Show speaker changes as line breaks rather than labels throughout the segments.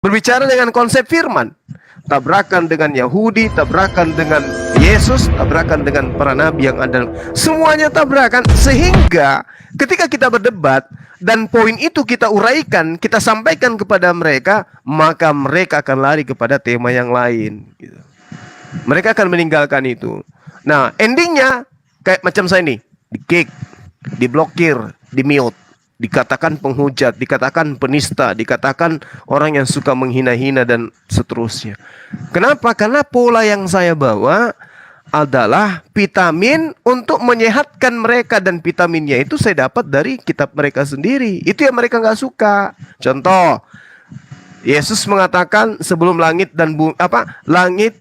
Berbicara dengan konsep firman, tabrakan dengan Yahudi, tabrakan dengan Yesus, tabrakan dengan para nabi yang ada, semuanya tabrakan. Sehingga ketika kita berdebat dan poin itu kita uraikan, kita sampaikan kepada mereka, maka mereka akan lari kepada tema yang lain gitu. Mereka akan meninggalkan itu. Nah, endingnya kayak macam saya nih, di kick, diblokir, di mute, dikatakan penghujat, dikatakan penista, dikatakan orang yang suka menghina-hina dan seterusnya. Kenapa? Karena pola yang saya bawa adalah vitamin untuk menyehatkan mereka, dan vitaminnya itu saya dapat dari kitab mereka sendiri. Itu yang mereka nggak suka. Contoh, Yesus mengatakan sebelum langit dan bumi, langit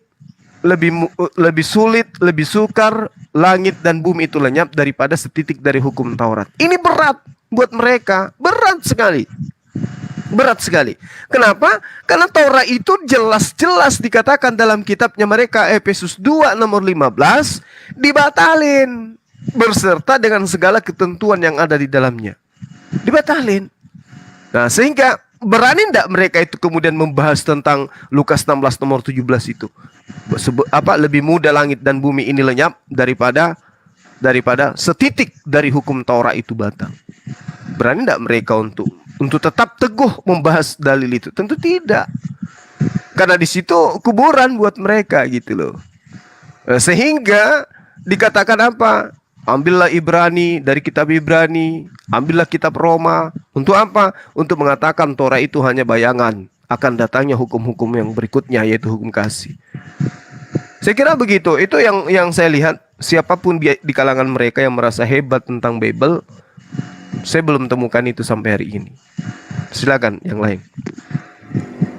lebih sulit, lebih sukar langit dan bumi itu lenyap daripada setitik dari hukum Taurat. Ini berat buat mereka, berat sekali. Berat sekali. Kenapa? Karena Taurat itu jelas-jelas dikatakan dalam kitabnya mereka, Efesus 2 nomor 15, dibatalin berserta dengan segala ketentuan yang ada di dalamnya. Dibatalin. Nah, sehingga berani tidak mereka itu kemudian membahas tentang Lukas 16 nomor 17 itu? Lebih mudah langit dan bumi ini lenyap daripada setitik dari hukum Taurat itu batal. Berani tidak mereka untuk tetap teguh membahas dalil itu? Tentu tidak. Karena di situ kuburan buat mereka gitu loh. Sehingga dikatakan apa? Ambillah Ibrani dari kitab Ibrani, ambillah kitab Roma. Untuk apa? Untuk mengatakan Taurat itu hanya bayangan akan datangnya hukum-hukum yang berikutnya, yaitu hukum kasih. Saya kira begitu. Itu yang saya lihat. Siapapun di kalangan mereka yang merasa hebat tentang Bible, saya belum temukan itu sampai hari ini. Silakan yang lain.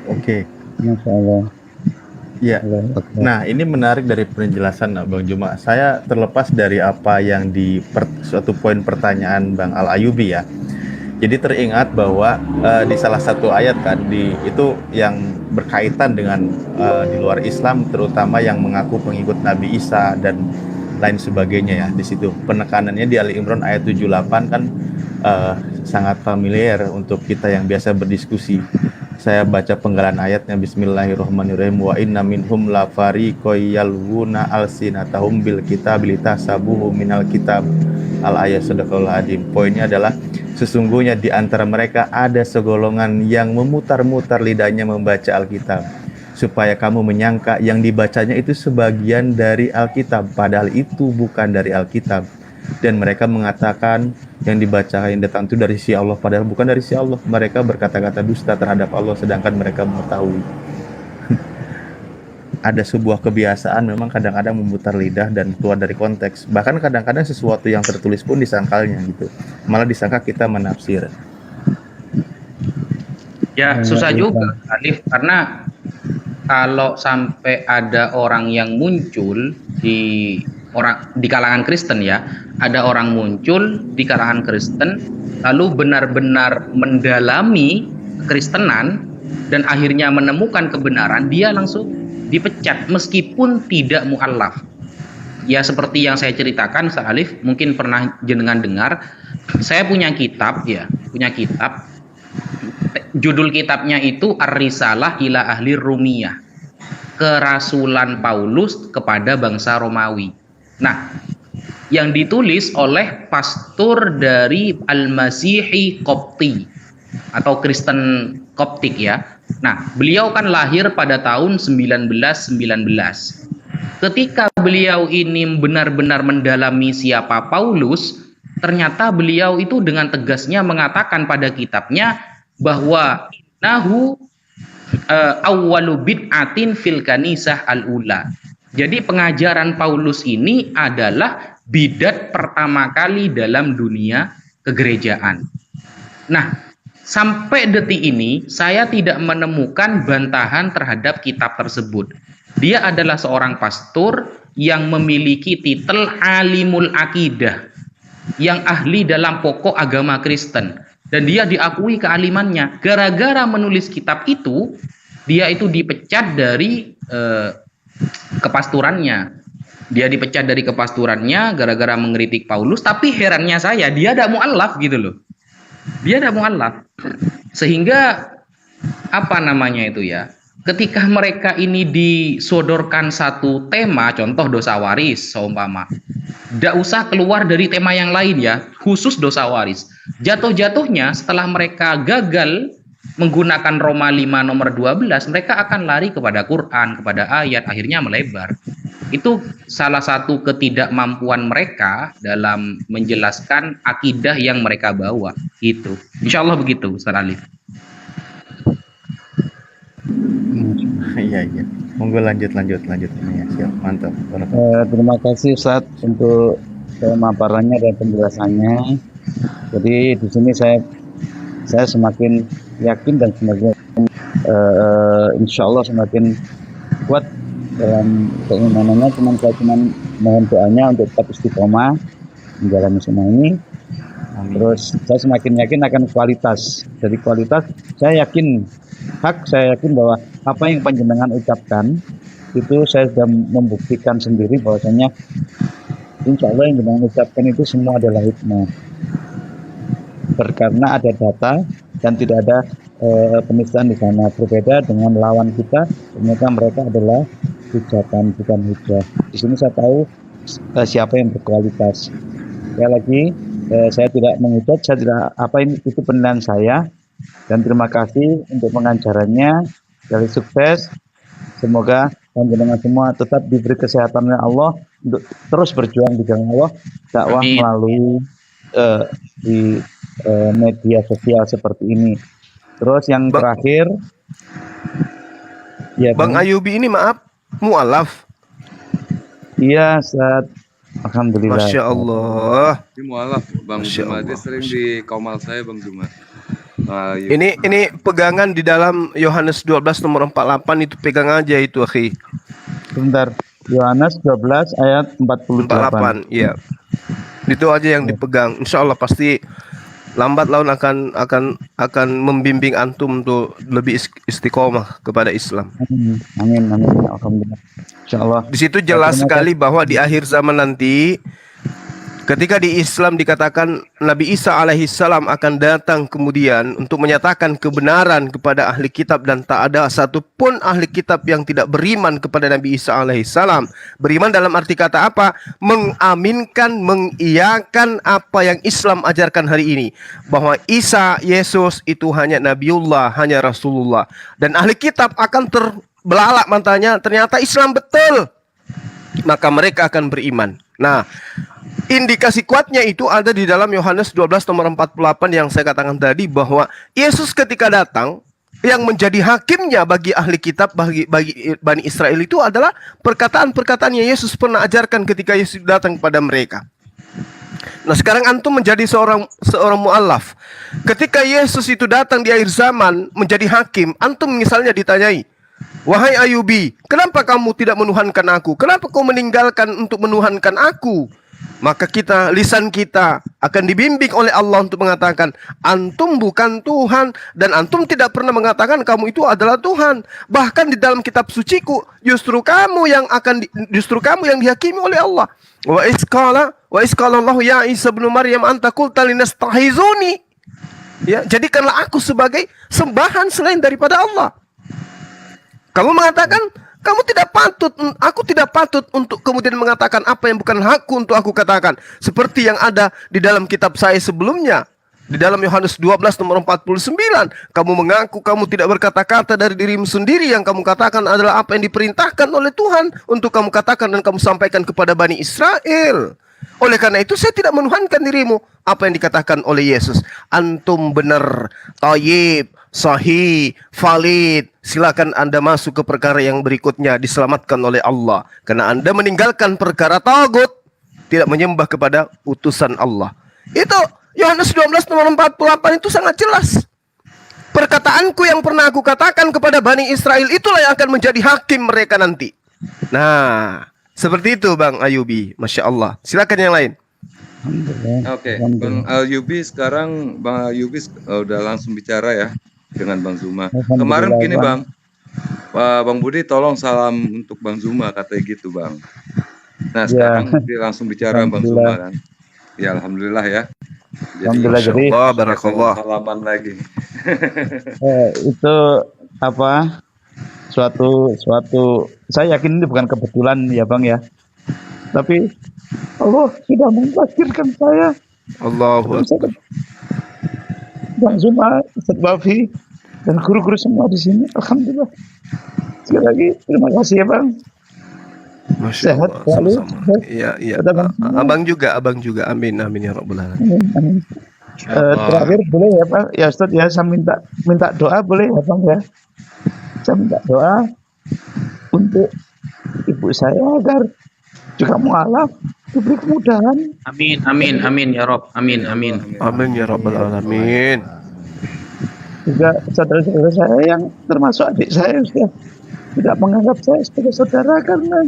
Oke.
Masya Allah.
Ya. Nah, ini menarik dari penjelasan Bang Juma. Saya terlepas dari apa yang di suatu poin pertanyaan Bang Al Ayubi ya. Jadi teringat bahwa di salah satu ayat kan itu yang berkaitan dengan di luar Islam, terutama yang mengaku pengikut Nabi Isa dan lain sebagainya ya. Di situ penekanannya di Ali Imran ayat 78 kan sangat familiar untuk kita yang biasa berdiskusi. Saya baca penggalan ayatnya. Bismillahirrahmanirrahim. Wa inna minhum la fariqan yalwuna alsinatahum bil kitab litasabuhu minal kitab. Al ayat sadaqallahul azim. Poinnya adalah sesungguhnya di antara mereka ada segolongan yang memutar-mutar lidahnya membaca Alkitab, supaya kamu menyangka yang dibacanya itu sebagian dari Alkitab, padahal itu bukan dari Alkitab. Dan mereka mengatakan yang dibacakan yang datang itu dari si Allah, padahal bukan dari si Allah. Mereka berkata-kata dusta terhadap Allah, sedangkan mereka mengetahui. Ada sebuah kebiasaan memang kadang-kadang memutar lidah dan keluar dari konteks. Bahkan kadang-kadang sesuatu yang tertulis pun disangkalnya gitu. Malah disangka kita menafsir.
Ya, susah juga, Alif, karena kalau sampai ada orang yang muncul di kalangan Kristen ya, ada orang muncul di kalangan Kristen lalu benar-benar mendalami Kristenan dan akhirnya menemukan kebenaran, dia langsung dipecat meskipun tidak mu'allaf. Ya seperti yang saya ceritakan, Alif, mungkin pernah jenengan dengar, saya punya kitab. Judul kitabnya itu Ar-Risalah ila Ahli Rumiyah, kerasulan Paulus kepada bangsa Romawi. Nah, yang ditulis oleh pastor dari Al-Masihi Kopti atau Kristen Koptik ya. Nah, beliau kan lahir pada tahun 1919. Ketika beliau ini benar-benar mendalami siapa Paulus, ternyata beliau itu dengan tegasnya mengatakan pada kitabnya bahwa nahu awwalu bid'atin fil kanisah al-ula. Jadi pengajaran Paulus ini adalah bidat pertama kali dalam dunia kegerejaan. Nah, sampai detik ini saya tidak menemukan bantahan terhadap kitab tersebut. Dia adalah seorang pastor yang memiliki titel Alimul Aqidah, yang ahli dalam pokok agama Kristen, dan dia diakui kealimannya. Gara-gara menulis kitab itu, dia itu dipecat dari kepasturannya. Dia dipecat dari kepasturannya gara-gara mengkritik Paulus. Tapi herannya saya, dia tidak mu'allaf gitu loh. Dia tidak mu'allaf. Sehingga apa namanya itu ya, ketika mereka ini disodorkan satu tema, contoh dosa waris seumpama, tidak usah keluar dari tema yang lain ya, khusus dosa waris. Jatuh-jatuhnya setelah mereka gagal menggunakan Roma 5 nomor 12, mereka akan lari kepada Quran, kepada ayat, akhirnya melebar. Itu salah satu ketidakmampuan mereka dalam menjelaskan akidah yang mereka bawa. Gitu. Insya Allah begitu, Ustaz Alif.
Iya, iya. Monggo lanjut. Ya, siap, mantap.
Terima kasih Ustaz untuk pemaparannya dan penjelasannya. Jadi di sini saya semakin yakin dan semakin insya Allah semakin kuat dalam keimanannya. Saya mohon doanya untuk tetap istiqomah menjalani semua ini. Terus saya semakin yakin akan kualitas. Dari kualitas saya yakin bahwa apa yang panjenengan ucapkan itu saya sudah membuktikan sendiri bahwasanya insya Allah yang panjenengan ucapkan itu semua adalah hikmah. Karena ada data dan tidak ada penistaan di sana. Berbeda dengan lawan kita, ternyata mereka adalah hujatan bukan hujah. Di sini saya tahu siapa yang berkualitas. Sekali lagi saya tidak menghujat, saya tidak itu penilaian saya. Dan terima kasih untuk pengajarannya. Dari sukses, semoga panjenengan semua tetap diberi kesehatan oleh Allah untuk terus berjuang di jalan Allah, dakwah melalui di media sosial seperti ini. Terus yang terakhir, ya
Bang Ayubi ini maaf, mualaf.
Iya, Ustaz. Alhamdulillah.
Masya Allah.
Ini mualaf Bang Juma, dia sering di kaumal saya Bang Juma.
Ini pegangan di dalam Yohanes 12 nomor 48 itu pegang aja itu, akhi.
Sebentar. Yohanes 12 ayat 48.
Iya. Itu aja yang dipegang. Insya Allah pasti lambat laun akan membimbing antum untuk lebih istiqomah kepada Islam.
Amin. Alhamdulillah. Insya Allah.
Di situ jelas sekali bahwa di akhir zaman nanti, ketika di Islam dikatakan Nabi Isa alaihissalam akan datang kemudian untuk menyatakan kebenaran kepada ahli kitab, dan tak ada satupun ahli kitab yang tidak beriman kepada Nabi Isa alaihissalam. Beriman dalam arti kata apa? Mengaminkan, mengiyakan apa yang Islam ajarkan hari ini, bahwa Isa, Yesus itu hanya Nabiullah, hanya Rasulullah. Dan ahli kitab akan terbelalak matanya, ternyata Islam betul, maka mereka akan beriman. Nah, indikasi kuatnya itu ada di dalam Yohanes 12 nomor 48 yang saya katakan tadi, bahwa Yesus ketika datang, yang menjadi hakimnya bagi ahli kitab, bagi Bani Israel itu adalah perkataan-perkataan yang Yesus pernah ajarkan ketika Yesus datang kepada mereka. Nah, sekarang antum menjadi seorang mu'allaf. Ketika Yesus itu datang di akhir zaman menjadi hakim, antum misalnya ditanyai, "Wahai Ayubi, kenapa kamu tidak menuhankan aku? Kenapa kau meninggalkan untuk menuhankan aku?" Maka lisan kita akan dibimbing oleh Allah untuk mengatakan, antum bukan Tuhan, dan antum tidak pernah mengatakan kamu itu adalah Tuhan. Bahkan di dalam kitab suciku, justru kamu yang dihakimi oleh Allah. Wa isqala Allah ya Isa bin Maryam anta qulta linastahizuni. Ya, jadikanlah aku sebagai sembahan selain daripada Allah. Kamu mengatakan aku tidak patut untuk kemudian mengatakan apa yang bukan hakku untuk aku katakan. Seperti yang ada di dalam kitab saya sebelumnya. Di dalam Yohanes 12 nomor 49. Kamu mengaku kamu tidak berkata-kata dari dirimu sendiri. Yang kamu katakan adalah apa yang diperintahkan oleh Tuhan untuk kamu katakan dan kamu sampaikan kepada Bani Israel. Oleh karena itu saya tidak menuhankan dirimu. Apa yang dikatakan oleh Yesus, antum benar, thayyib, sahih, valid, silakan Anda masuk ke perkara yang berikutnya, diselamatkan oleh Allah. Karena Anda meninggalkan perkara tagut, tidak menyembah kepada utusan Allah. Itu Yohanes 12 nomor 48 itu sangat jelas. Perkataanku yang pernah aku katakan kepada Bani Israel, itulah yang akan menjadi hakim mereka nanti. Nah, seperti itu Bang Ayubi. Masya Allah. Silakan yang lain.
Oke, Bang Ayubi sekarang, Bang Ayubi udah langsung bicara ya dengan Bang Zuma. Kemarin begini Bang, Bang Budi tolong salam untuk Bang Zuma, katanya gitu Bang. Nah sekarang dia langsung bicara Bang Zuma kan. Ya Alhamdulillah ya.
Alhamdulillah, jadi
barakallah.
Salaman lagi.
Itu apa suatu saya yakin ini bukan kebetulan ya Bang ya, tapi Allah sudah mentakdirkan saya
Allahu Akbar.
Bang Zuma, Ustaz Bafi, dan guru-guru semua di sini. Alhamdulillah. Sekali lagi terima kasih ya Bang.
Masya
Sehat
Allah,
selalu.
sama-sama. Iya, iya.
Ada Bang Zuma.
Abang juga. Amin, amin ya Rabbal Alamin.
Amin, amin. Terakhir boleh ya Pak, ya Ustaz ya, saya minta doa boleh ya Bang ya. Saya minta doa untuk ibu saya agar juga mualaf diberi kemudahan.
Amin ya Rob. Amin.
Amin ya Rabbal Alamin.
Juga saudara-saudara saya yang termasuk adik saya sudah tidak menganggap saya sebagai saudara karena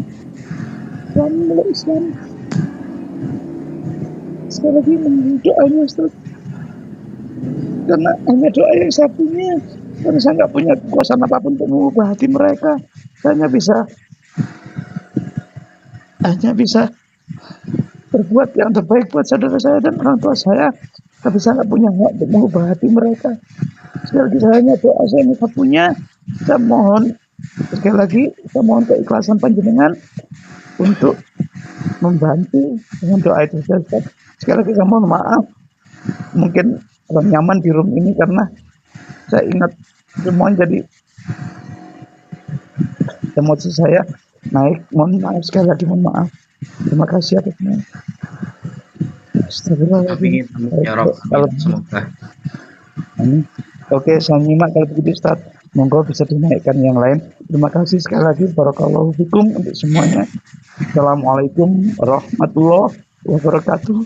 saya mulai Islam. Sekali lagi mohon doanya Ustaz. Karena hanya doa yang saya punya, karena saya nggak punya kekuasaan apapun untuk mengubah hati mereka. Saya hanya bisa berbuat yang terbaik buat saudara saya dan orang tua saya, tapi saya nggak punya hak untuk mengubah hati mereka. Sekali lagi saya hanya doa saya yang saya punya. Saya mohon sekali lagi, saya mohon keikhlasan panjenengan untuk membantu dengan doa itu. Sekali lagi saya mohon maaf, mungkin kurang nyaman di room ini karena saya ingat semuanya jadi emosi saya naik. Mohon maaf sekali lagi, mohon maaf. Terima kasih atasnya.
Amin ya Rob. Semoga.
Amin. Oke, saya nyimak kalau begitu Ustaz. Monggo bisa dinaikkan yang lain. Terima kasih sekali lagi. Barakallahu fikum untuk semuanya. Assalamualaikum warahmatullahi wabarakatuh.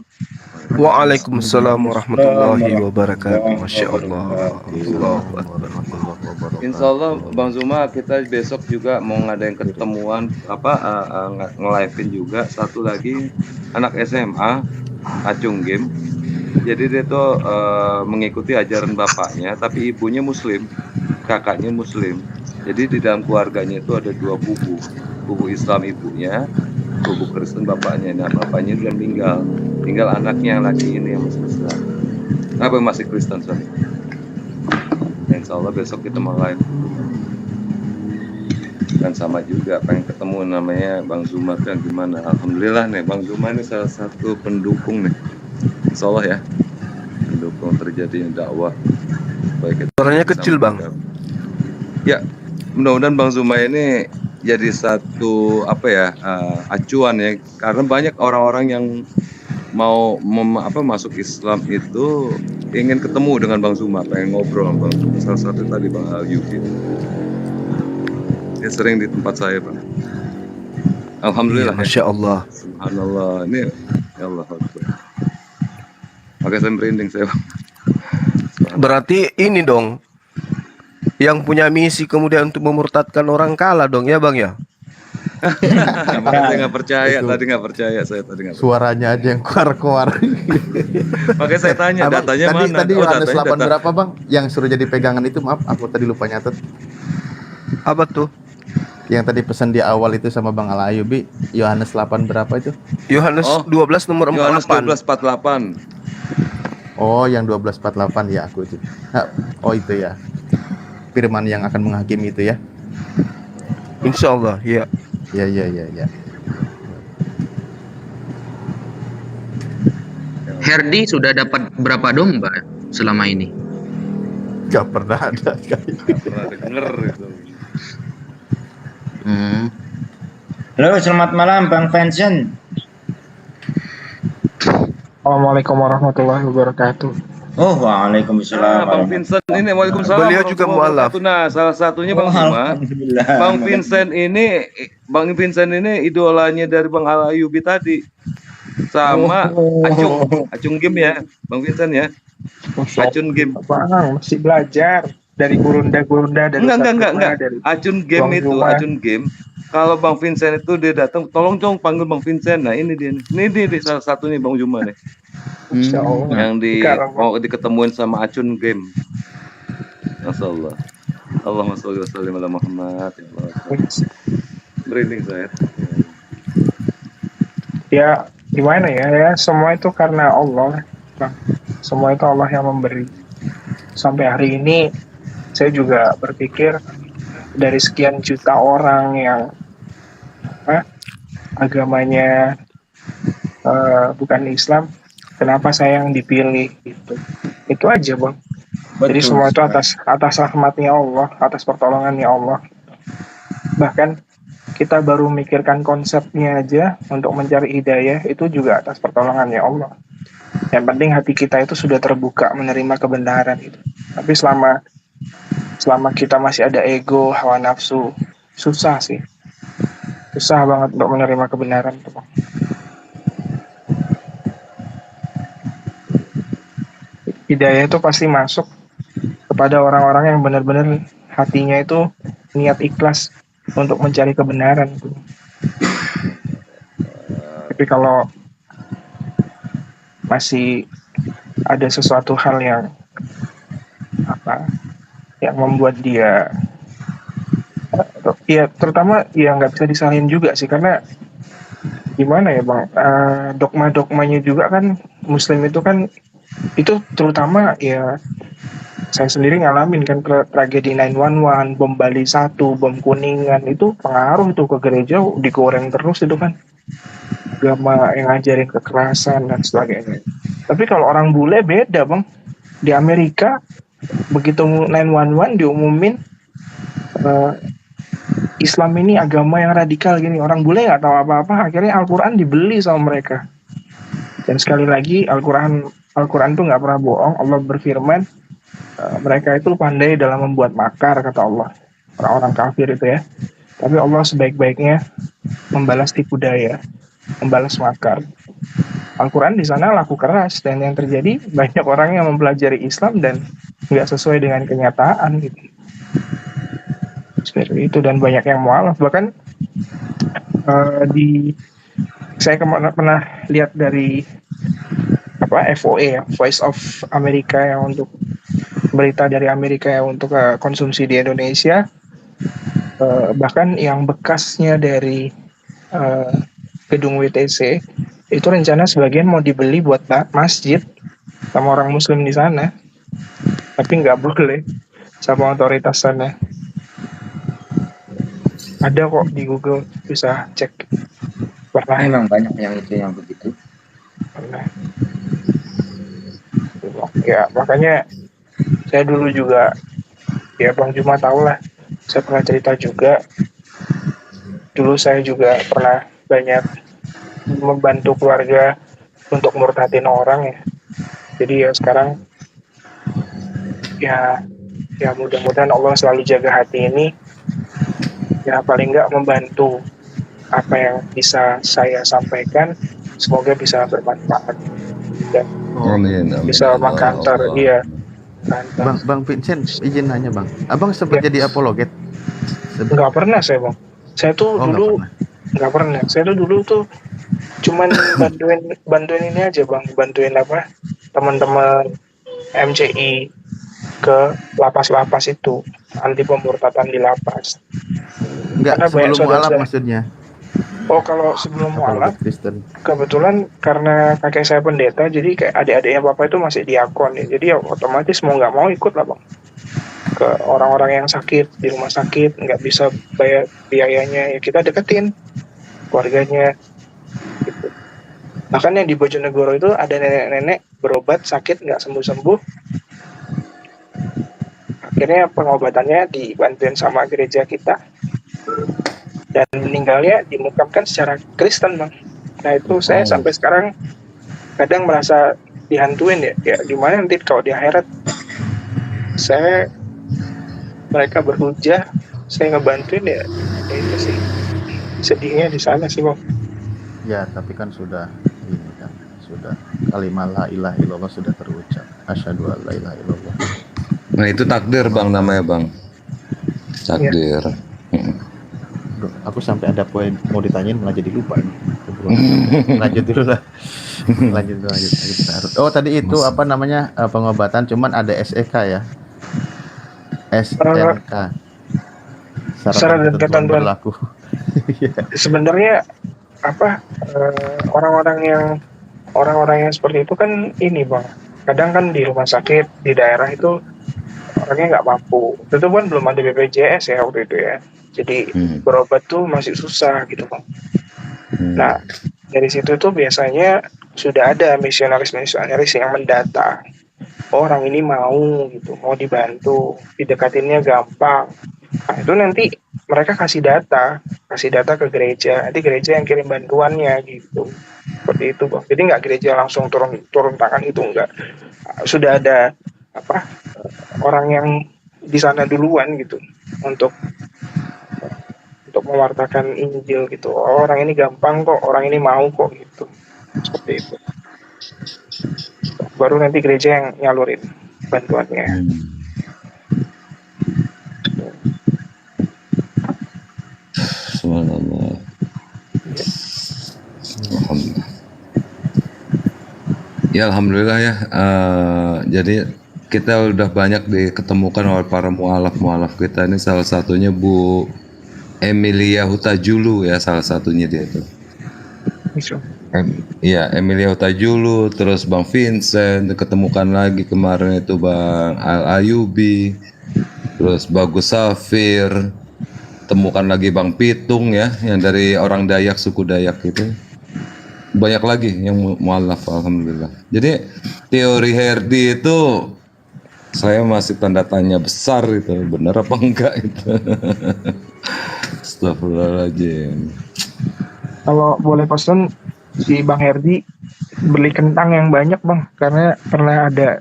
Waalaikumsalam warahmatullahi wabarakatuh. Masya Allah. Allahu Akbar.
Insya Allah Bang Zuma, kita besok juga mau ngadain ketemuan nge-live-in juga. Satu lagi anak SMA Acung Game. Jadi dia tuh mengikuti ajaran bapaknya, tapi ibunya Muslim, kakaknya Muslim. Jadi di dalam keluarganya itu ada dua kubu Islam ibunya, kubu Kristen bapaknya. Nah bapaknya udah tinggal anaknya yang laki ini yang masih Islam. Masih Kristen sorry. Insya Allah besok kita mau live. Dan sama juga pengen ketemu namanya Bang Zuma tuh yang gimana. Alhamdulillah nih Bang Zuma ini salah satu pendukung nih. Insya Allah ya, pendukung terjadinya dakwah.
Suaranya kecil Bang.
Ya, mudah-mudahan Bang Zuma ini jadi satu acuan ya, karena banyak orang-orang yang mau masuk Islam itu ingin ketemu dengan Bang Zuma, pengen ngobrol sama Bang Zuma. Salah satu tadi Bang Al-Yubi, dia sering di tempat saya Bang. Alhamdulillah.
Ya, Masya Allah.
Subhanallah, ini ya Allah Akbar. Oke, saya merinding saya Bang.
Berarti ini dong yang punya misi kemudian untuk memurtadkan orang kalah dong ya Bang ya.
Makanya saya nggak percaya, tadi nggak percaya.
Suaranya aja yang keluar.
Makanya saya tanya datanya mana?
Tadi Yohanes 8 berapa Bang? Yang suruh jadi pegangan itu, maaf aku tadi lupa nyatet.
Apa tuh?
Yang tadi pesan di awal itu sama Bang Al Ayubi, Yohanes 8 berapa itu?
Yohanes 12 nomor 48.
Yohanes 12:48.
Oh, yang 12:48 ya aku itu. Oh itu ya. Firman yang akan menghakimi itu ya.
Insya Allah, ya.
Ya.
Herdi sudah dapat berapa domba selama ini?
Gak pernah ada sekali.
Gak pernah denger itu.
Halo, selamat malam Bang Vincent.
Assalamualaikum warahmatullahi wabarakatuh.
Oh, waalaikumsalam.
Bang Vincent ini, waalaikumsalam.
Beliau juga mualaf.
Nah, salah satunya Bang Zuma. Bang Vincent ini idolanya dari Bang Al Ayubi tadi. Sama Acung Game ya, Bang Vincent ya. Acun Game.
Bang, masih belajar dari gurunda dari
enggak.
Dari
Acun Game
Bang
itu,
Zuma.
Acun Game. Kalau Bang Vincent itu dia datang, tolong dong panggil Bang Vincent. Nah, ini dia. Ini salah satunya Bang Zuma nih.
Insya Allah.
Yang mau diketemuin sama Acun Game. Masyaallah. Allahumma sholli wa sallim ala Muhammad. Merinding saya.
Ya, gimana ya? Semua itu karena Allah, Bang. Semua itu Allah yang memberi. Sampai hari ini saya juga berpikir dari sekian juta orang yang agamanya bukan Islam, kenapa saya yang dipilih gitu. Itu aja Bang. Jadi semua itu atas rahmatnya Allah, atas pertolongannya Allah. Bahkan kita baru memikirkan konsepnya aja untuk mencari hidayah, itu juga atas pertolongannya Allah. Yang penting hati kita itu sudah terbuka menerima kebenaran itu. Tapi selama kita masih ada ego, hawa nafsu, susah sih. Susah banget untuk menerima kebenaran tuh. Hidayah itu pasti masuk kepada orang-orang yang benar-benar hatinya itu niat ikhlas untuk mencari kebenaran. Tapi kalau masih ada sesuatu hal yang membuat dia ya terutama ya nggak bisa disalahin juga sih, karena gimana ya Bang, dogma-dogmanya juga kan Muslim itu kan, itu terutama ya saya sendiri ngalamin kan tragedi 911, bom Bali 1, bom Kuningan, itu pengaruh tuh ke gereja, digoreng terus itu kan agama yang ngajarin kekerasan dan sebagainya. Tapi kalau orang bule beda Bang. Di Amerika begitu 911 diumumin Islam ini agama yang radikal gini, orang bule nggak tahu apa-apa, akhirnya Al-Quran dibeli sama mereka. Dan sekali lagi Al-Quran tuh nggak pernah bohong. Allah berfirman, mereka itu pandai dalam membuat makar, kata Allah, orang-orang kafir itu ya. Tapi Allah sebaik-baiknya membalas tipu daya, membalas makar. Al-Quran di sana laku keras, dan yang terjadi banyak orang yang mempelajari Islam dan nggak sesuai dengan kenyataan gitu. Seperti itu, dan banyak yang mualaf. Bahkan saya pernah lihat dari FOA ya, Voice of America, yang untuk berita dari Amerika yang untuk konsumsi di Indonesia. Bahkan yang bekasnya dari gedung WTC itu rencana sebagian mau dibeli buat masjid sama orang Muslim di sana, tapi nggak boleh sama otoritas sana. Ada kok di Google, bisa cek. Pernah.
Memang banyak yang begitu.
Pernah. Ya makanya saya dulu juga, ya Bang Juma tahu lah, saya pernah cerita juga. Dulu saya juga pernah banyak membantu keluarga untuk murtadin orang ya. Jadi ya sekarang ya mudah-mudahan Allah selalu jaga hati ini. Ya paling nggak membantu apa yang bisa saya sampaikan, semoga bisa bermanfaat dan bisa mengkantor. Iya.
Bang Vincent, izin nanya Bang, Abang sempat jadi apologet?
Nggak pernah saya Bang. Saya tuh dulu nggak pernah. Saya tuh dulu tuh cuman bantuin ini aja Bang, bantuin teman-teman MCI ke lapas-lapas itu, anti pemurtadan di lapas.
Enggak, sebelum mualaf maksudnya.
Oh, kalau sebelum mualaf, kebetulan karena kakek saya pendeta, jadi kayak adik-adiknya Bapak itu masih diakon ya. Jadi ya otomatis mau nggak mau ikut lah Bang. Ke orang-orang yang sakit di rumah sakit, nggak bisa bayar biayanya, ya kita deketin keluarganya gitu. Bahkan yang di Bojonegoro itu ada nenek-nenek berobat sakit nggak sembuh-sembuh, akhirnya pengobatannya dibantuin sama gereja kita, dan meninggalnya dimakamkan secara Kristen Bang. Nah itu saya sampai sekarang kadang merasa dihantuin ya gimana nanti kalau di akhirat mereka berhujah, saya ngebantuin ya itu sih sedihnya di sana sih Bang.
Ya tapi kan sudah kalimat la ilaha illallah sudah terucap, asyhadu an la ilaha illallah.
Nah itu takdir Bang namanya Bang, takdir.
Aku sampai ada poin mau ditanyain malah jadi lupa ini. Lanjut dulu lah. Lanjut. Oh tadi itu apa namanya pengobatan, cuman ada SEK ya. SNK. Syarat dan ketentuan berlaku.
Sebenarnya orang-orang yang seperti itu kan ini Bang. Kadang kan di rumah sakit di daerah itu orangnya nggak mampu. Tentu kan belum ada BPJS ya waktu itu ya. Jadi berobat tuh masih susah gitu Bang. Nah, dari situ tuh biasanya sudah ada misionaris-misionaris yang mendata. Orang ini mau gitu, mau dibantu, didekatinnya gampang. Nah, itu nanti mereka kasih data ke gereja. Nanti gereja yang kirim bantuannya gitu. Seperti itu Bang. Jadi nggak gereja langsung turun tangan, itu enggak. Sudah ada orang yang di sana duluan gitu untuk mewartakan Injil gitu. Oh, orang ini gampang kok, orang ini mau kok gitu. Seperti itu. Baru nanti gereja yang nyalurin bantuannya.
Subhanallah. Alhamdulillah. Ya alhamdulillah ya. Jadi kita udah banyak diketemukan oleh para mualaf kita. Ini salah satunya Bu Emilia Hutajulu ya, salah satunya dia itu. Iya, Emilia Hutajulu, terus Bang Vincent, ketemukan lagi kemarin itu Bang Al Ayubi, terus Bagus Safir, temukan lagi Bang Pitung ya, yang dari orang Dayak, suku Dayak itu. Banyak lagi yang mualaf, alhamdulillah. Jadi teori Herdi itu saya masih tanda tanya besar itu, benar apa enggak itu. Astagfirullahaladzim.
Kalau boleh pesen, si Bang Herdi beli kentang yang banyak Bang, karena pernah ada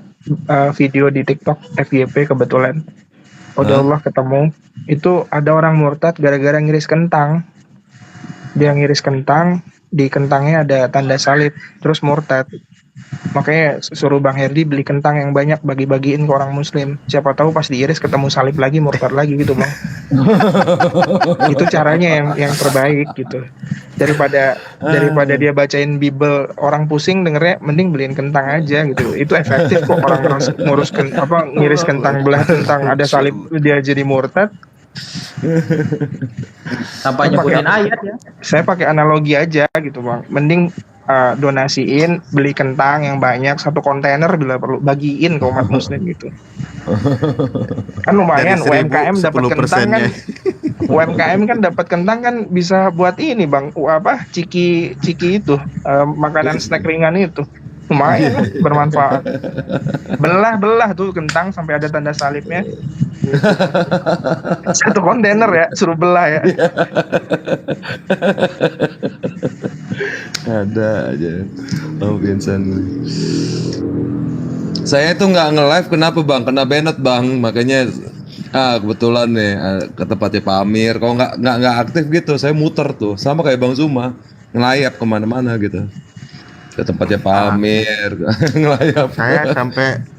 video di TikTok FYP kebetulan. Allah ketemu, itu ada orang murtad gara-gara ngiris kentang. Dia ngiris kentang, di kentangnya ada tanda salib, terus murtad. Makanya suruh Bang Herdi beli kentang yang banyak, bagi-bagiin ke orang muslim. Siapa tahu pas diiris ketemu salib lagi, murtad lagi gitu Bang. Itu caranya yang terbaik gitu. Daripada dia bacain Bible orang pusing dengernya, mending beliin kentang aja gitu. Itu efektif kok. Orang ngiris kentang, belah kentang ada salib, dia jadi murtad.
Tanpa nyebutin ayat ya.
Saya pakai analogi aja gitu Bang. Mending donasiin, beli kentang yang banyak, 1 kontainer bila perlu, bagiin ke umat muslim gitu. Kan lumayan UMKM dapat kentang kan. UMKM kan dapat kentang kan bisa buat ini Bang, ciki itu, makanan snack ringan itu. Lumayan bermanfaat. Belah tuh kentang sampai ada tanda salibnya. 1 kontainer ya, suruh belah ya.
Ada aja. Oh Vincent. Saya itu nggak nge-live, kenapa Bang? Kena banned Bang, makanya kebetulan nih ke tempatnya Pak Amir. Kalau nggak aktif gitu, saya muter tuh, sama kayak Bang Zuma, ngelayap kemana-mana gitu. Ke tempatnya Pak Amir, ngelayap.
Saya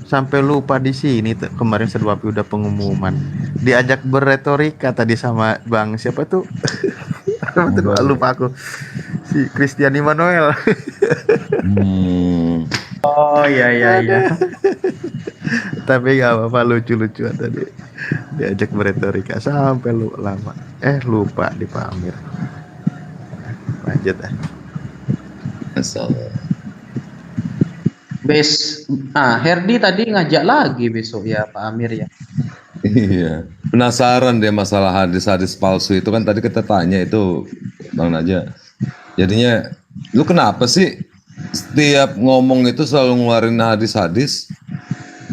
sampai lupa di sini kemarin Sedwapi udah pengumuman. Diajak berretorika tadi sama Bang siapa tuh? Lupa aku. Si Christian Immanuel.
Oh iya.
Tapi gak apa-apa, lucu-lucuan tadi. Diajak berretorika sampai lama. Lupa di Pak Amir. Lanjut
Herdi tadi ngajak lagi besok ya Pak Amir ya.
Iya, penasaran dia masalah hadis-hadis palsu itu kan, tadi kita tanya itu Bang Naja. Jadinya lu kenapa sih setiap ngomong itu selalu ngeluarin hadis-hadis?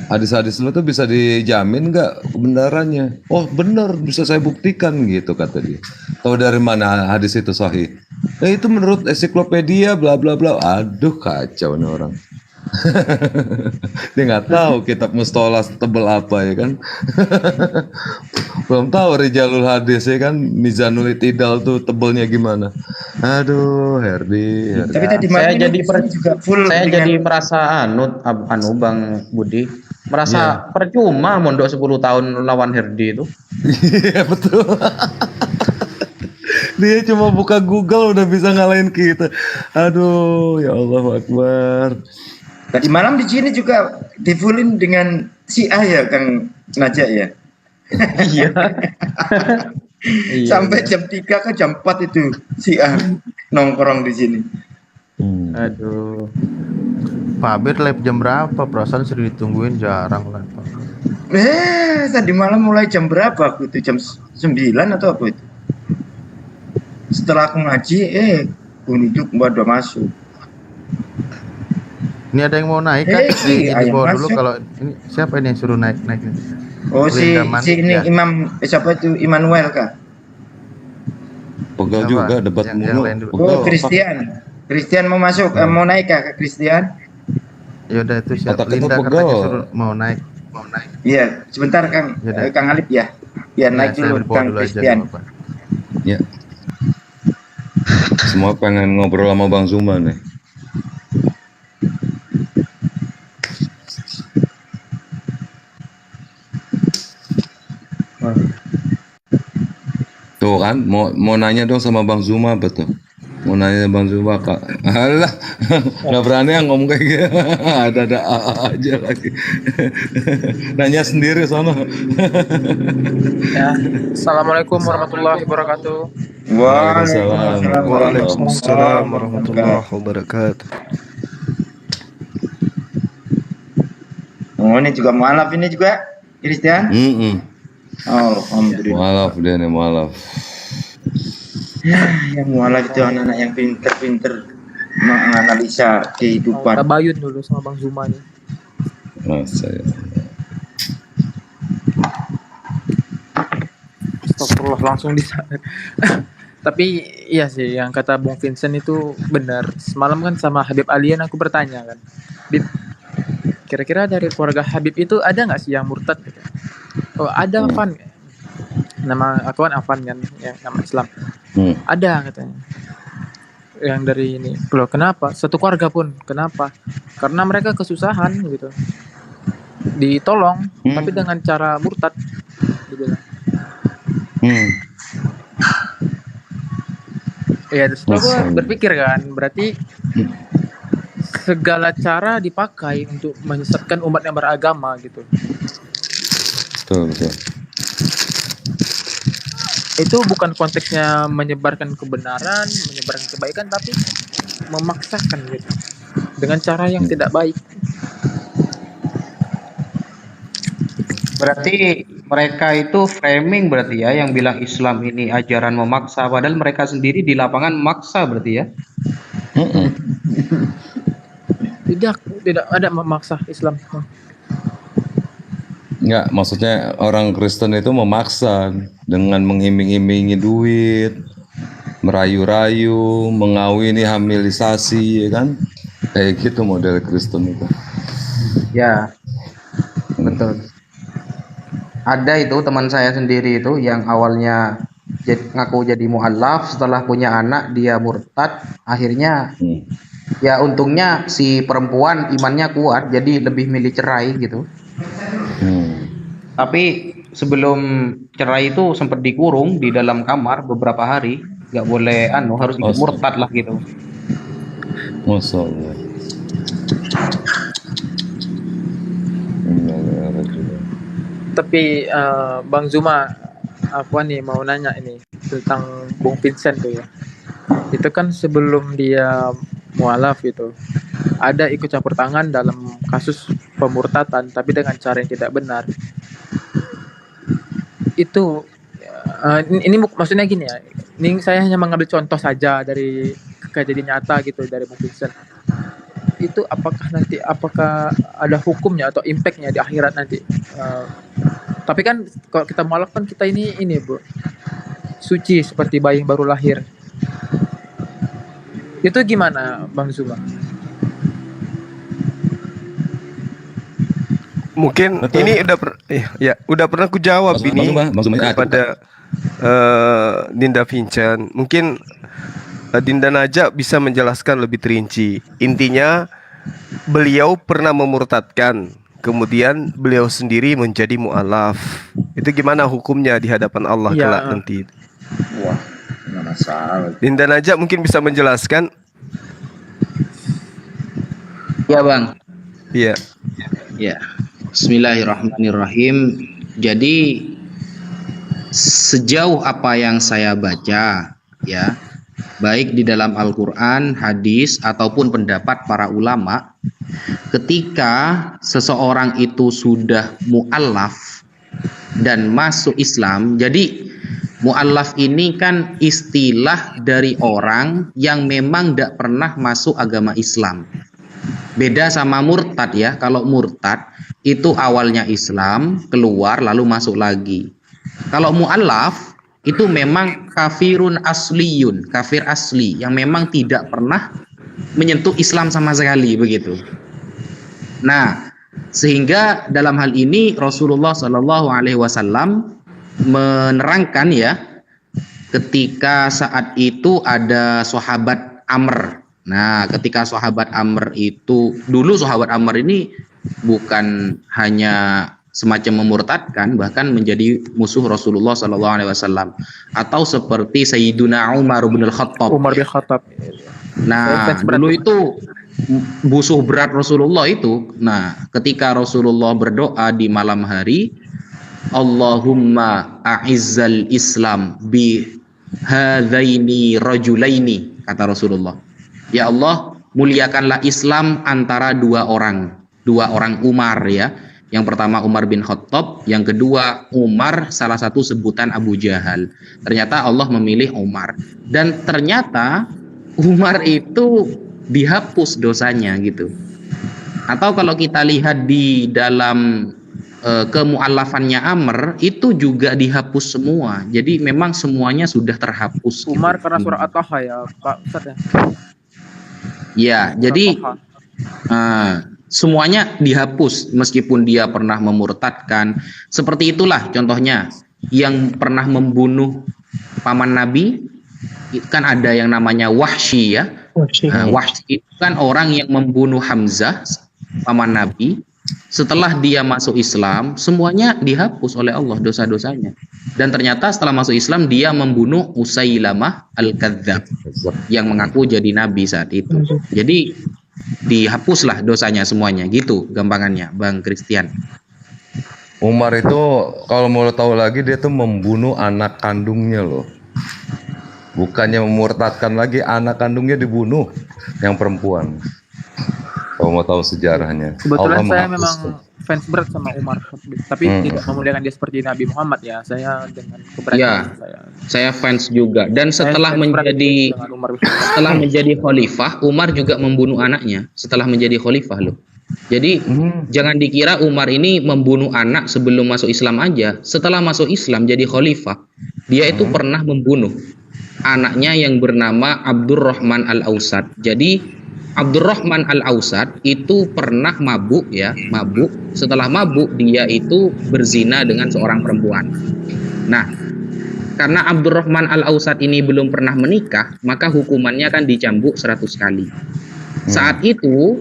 Hadis-hadis lu tuh bisa dijamin nggak kebenarannya? Oh benar, bisa saya buktikan gitu kata dia. Tahu dari mana hadis itu sahih? Itu menurut ensiklopedia bla bla bla. Aduh kacau nih orang. Dia nggak tahu kitab mustolah tebel apa ya kan. Belum tahu Rijalul Hadis ya kan, Mizanul Itidal tuh tebelnya gimana. Aduh Herdi.
Tapi tadi
saya jadi
juga full.
Saya jadi merasa Bang Budi, merasa percuma mondok 10 tahun lawan Herdi itu.
Iya betul. Dia cuma buka Google udah bisa ngalahin kita. Aduh ya Allah Akbar.
Tadi malam di sini juga difulin dengan Syiah ya Kang Najak ya.
Iya.
Sampai jam 3 ke jam 4 itu Syiah nongkrong di sini.
Aduh.
Pak Amir live jam berapa? Perasaan sering ditungguin, jarang lah.
Tadi malam mulai jam berapa aku itu? Jam 9 atau apa itu? Setelah aku ngaji, kunjuk udah masuk.
Ini ada yang mau naik kan? Ini
ayam
bawa dulu
masuk.
kalau ini siapa ini yang suruh naik ini?
Oh, si ini
ya.
Imam siapa itu? Immanuel kah?
Pegel
Apa?
juga debat
Yang
mulu.
lain dulu.
Oh, Christian. Christian mau masuk, mau naik kah Christian?
Ya udah itu siapa?
Otak itu
Linda
pegel.
katanya suruh mau naik.
Iya, sebentar Kang,
Yaudah.
Kang Alip ya. Biar
Ya,
naik
saya
dulu
bawa
Kang
dulu aja,
Christian.
nggak apa-apa.
Ya. Semua pengen ngobrol sama Bang Zuma nih. Tuh kan, mau nanya dong sama Bang Zuma apa tuh? Mau nanya Bang Zuma, Kak. Alah, nggak berani yang ngomong kayak gitu. Ada aja lagi. Nanya sendiri sana.
Ya. Assalamualaikum warahmatullahi wabarakatuh.
Waalaikumsalam.
Waalaikumsalam warahmatullahi wabarakatuh.
Oh, ini juga mualaf ini juga Christian. Alhamdulillah.
Mualaf dia nih, mualaf.
Ya, yang mualaf itu anak-anak yang pinter-pinter menganalisa kehidupan.
Tabayun dulu sama Bang Zuma nih.
Saya.
Astagfirullah, langsung di Tapi iya sih yang kata Bung Vincent itu benar. Semalam kan sama Habib Alian aku bertanya kan, Bib, kira-kira dari keluarga Habib itu ada nggak sih yang murtad? Gitu. Oh ada, Afan. Nama aku kan Afan kan, yang nama Islam. Ada katanya. Yang dari ini. Loh kenapa? Satu keluarga pun. Kenapa? Karena mereka kesusahan gitu. Ditolong, tapi dengan cara murtad. Dibilang. Ya, terus gue berpikir kan, berarti segala cara dipakai untuk menyesatkan umat yang beragama gitu.
Betul.
Itu bukan konteksnya menyebarkan kebenaran, menyebarkan kebaikan, tapi memaksakan gitu dengan cara yang tidak baik.
Berarti mereka itu framing berarti ya, yang bilang Islam ini ajaran memaksa, padahal mereka sendiri di lapangan memaksa berarti ya.
Tidak ada memaksa Islam.
Enggak, maksudnya orang Kristen itu memaksa dengan mengiming-imingi duit, merayu-rayu, mengawini hamilisasi, ya kan? Kayak gitu model Kristen itu.
Ya, betul. Ada itu teman saya sendiri itu yang awalnya ngaku jadi mu'alaf, setelah punya anak dia murtad, akhirnya ya untungnya si perempuan imannya kuat jadi lebih milih cerai gitu. Tapi sebelum cerai itu sempat dikurung di dalam kamar beberapa hari, nggak boleh harus ikut murtad lah gitu.
Masya Allah.
Tapi Bang Zuma, aku nih mau nanya ini tentang Bung Vincent tuh ya. Itu kan sebelum dia mualaf itu ada ikut campur tangan dalam kasus pemurtatan, tapi dengan cara yang tidak benar. Itu ini maksudnya gini ya. Ini saya hanya mengambil contoh saja dari kejadian nyata gitu dari Bung Vincent. Itu apakah ada hukumnya atau impactnya di akhirat nanti? Tapi kan kalau kita mualaf kan kita ini Bu, suci seperti bayi yang baru lahir. Itu gimana Bang Zuma?
Mungkin ini udah pernah ku jawab ini kepada Dinda Vincent. Mungkin Dinda Najak bisa menjelaskan lebih terinci. Intinya beliau pernah memurtadkan, kemudian beliau sendiri menjadi mu'alaf. Itu gimana hukumnya di hadapan Allah kelak nanti?
Wah, nggak masalah.
Dinda Najak mungkin bisa menjelaskan.
Ya Bang.
Iya.
Ya. Bismillahirrahmanirrahim. Jadi sejauh apa yang saya baca ya, baik di dalam Al-Quran, hadis ataupun pendapat para ulama, Ketika seseorang itu sudah mu'allaf dan masuk Islam, jadi mu'allaf ini kan istilah dari orang yang memang tidak pernah masuk agama Islam. Beda sama murtad ya. Kalau murtad itu awalnya Islam, keluar lalu masuk lagi. Kalau mu'allaf itu memang kafirun asliyun, kafir asli yang memang tidak pernah menyentuh Islam sama sekali begitu. Nah, sehingga dalam hal ini Rasulullah Shallallahu Alaihi Wasallam menerangkan ya, ketika saat itu ada sahabat Amr. Nah, ketika sahabat Amr itu, dulu sahabat Amr ini bukan hanya semacam memurtadkan, bahkan menjadi musuh Rasulullah Shallallahu Alaihi Wasallam, atau seperti Sayyiduna Umar bin Khattab.
Umar bin Khattab.
Nah, dulu itu musuh berat Rasulullah itu. Nah, ketika Rasulullah berdoa di malam hari, Allahumma a'izzal Islam bi hadzaini rajulaini, kata Rasulullah. Ya Allah, muliakanlah Islam antara dua orang Umar ya. Yang pertama Umar bin Khattab, yang kedua Umar, salah satu sebutan Abu Jahal. Ternyata Allah memilih Umar, dan ternyata Umar itu dihapus dosanya gitu. Atau kalau kita lihat di dalam kemu'alafannya Amr, itu juga dihapus semua. Jadi memang semuanya sudah terhapus.
Umar
gitu.
karena surah At-Taha ya Pak Ustaz ya.
Ya, jadi semuanya dihapus meskipun dia pernah memurtadkan. Seperti itulah contohnya yang pernah membunuh paman Nabi, kan ada yang namanya Wahsy ya. Wahsy itu kan orang yang membunuh Hamzah paman Nabi. Setelah dia masuk Islam, semuanya dihapus oleh Allah dosa-dosanya. Dan ternyata setelah masuk Islam dia membunuh Usailamah Al-Kadzdzab yang mengaku jadi nabi saat itu. Jadi dihapuslah dosanya semuanya, gitu gampangannya Bang Christian.
Umar itu kalau mau tahu lagi, dia tuh membunuh anak kandungnya loh. Bukannya memurtadkan lagi, anak kandungnya dibunuh, yang perempuan. Kalau mau tahu sejarahnya.
Kebetulan saya memang fans berat sama Umar, tapi tidak memuliakan dia seperti Nabi Muhammad ya. Saya dengan keberatan
saya fans juga. Dan setelah menjadi khalifah, Umar juga membunuh anaknya setelah menjadi khalifah loh. Jadi jangan dikira Umar ini membunuh anak sebelum masuk Islam aja. Setelah masuk Islam jadi khalifah, dia itu pernah membunuh anaknya yang bernama Abdurrahman Al-Ausad. Jadi Abdurrahman Al-Ausad itu pernah mabuk. Setelah mabuk dia itu berzina dengan seorang perempuan. Nah, karena Abdurrahman Al-Ausad ini belum pernah menikah, maka hukumannya kan dicambuk 100 kali. Saat itu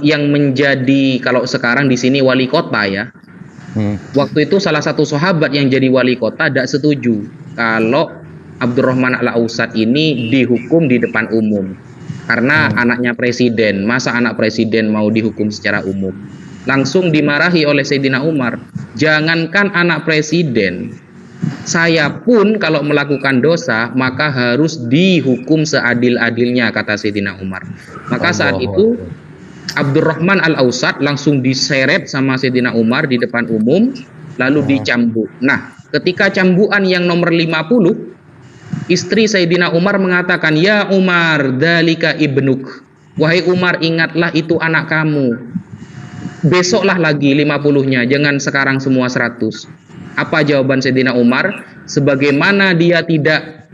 yang menjadi, kalau sekarang di sini wali kota ya. Waktu itu salah satu sahabat yang jadi wali kota tidak setuju kalau Abdurrahman Al-Ausad ini dihukum di depan umum. Karena anaknya presiden, masa anak presiden mau dihukum secara umum? Langsung dimarahi oleh Sayyidina Umar. Jangankan anak presiden, saya pun kalau melakukan dosa maka harus dihukum seadil-adilnya, kata Sayyidina Umar. Maka saat itu Abdurrahman Al-Ausad langsung diseret sama Sayyidina Umar di depan umum, lalu dicambuk. Nah, ketika cambukan yang nomor 50, istri Sayyidina Umar mengatakan, "Ya Umar, dzalika ibnuk." Wahai Umar, ingatlah itu anak kamu. Besoklah lagi 50-nya, jangan sekarang semua 100. Apa jawaban Sayyidina Umar? Sebagaimana dia tidak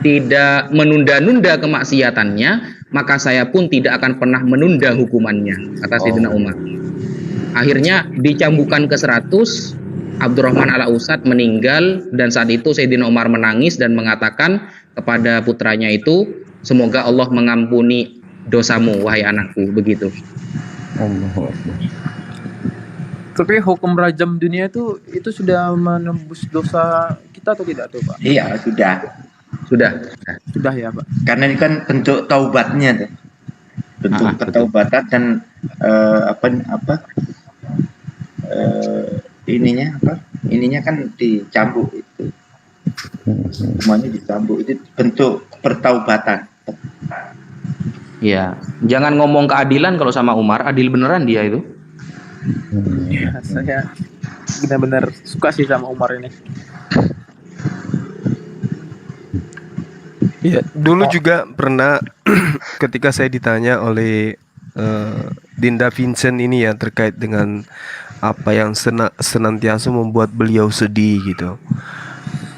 tidak menunda-nunda kemaksiatannya, maka saya pun tidak akan pernah menunda hukumannya, kata Sayyidina Umar. Akhirnya dicambukkan ke 100. Abdurrahman Al-Ausad meninggal, dan saat itu Sayyidina Umar menangis dan mengatakan kepada putranya itu, semoga Allah mengampuni dosamu wahai anakku, begitu.
Tapi hukum rajam dunia itu sudah menembus dosa kita atau tidak tuh Pak?
Iya,
Sudah
ya Pak.
Karena ini kan bentuk taubatnya tuh. Bentuk pertaubatan dan ininya kan dicambuk itu, semuanya dicambuk, itu bentuk pertaubatan.
Ya, jangan ngomong keadilan kalau sama Umar, adil beneran dia itu.
Ya, saya benar-benar suka sih sama Umar ini.
Ya, dulu juga pernah ketika saya ditanya oleh Dinda Vincent ini ya terkait dengan apa yang senantiasa membuat beliau sedih gitu.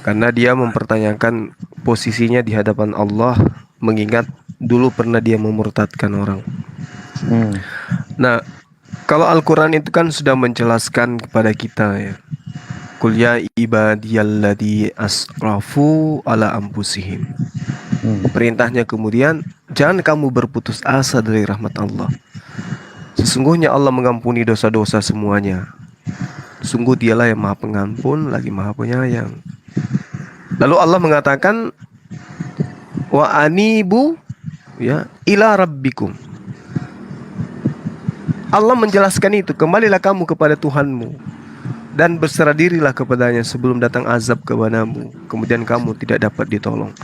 Karena dia mempertanyakan posisinya di hadapan Allah, mengingat dulu pernah dia memurtadkan orang. Nah, kalau Al-Quran itu kan sudah menjelaskan kepada kita ya. Qul ya ibadiyalladzi asrafu ala anfusihim. Perintahnya kemudian, jangan kamu berputus asa dari rahmat Allah. Sesungguhnya Allah mengampuni dosa-dosa semuanya. Sungguh dialah yang maha pengampun lagi maha penyayang. Lalu Allah mengatakan, wa anibu ya ila rabbikum. Allah menjelaskan itu, kembalilah kamu kepada Tuhanmu dan berserah dirilah kepadanya sebelum datang azab kepadamu, kemudian kamu tidak dapat ditolong.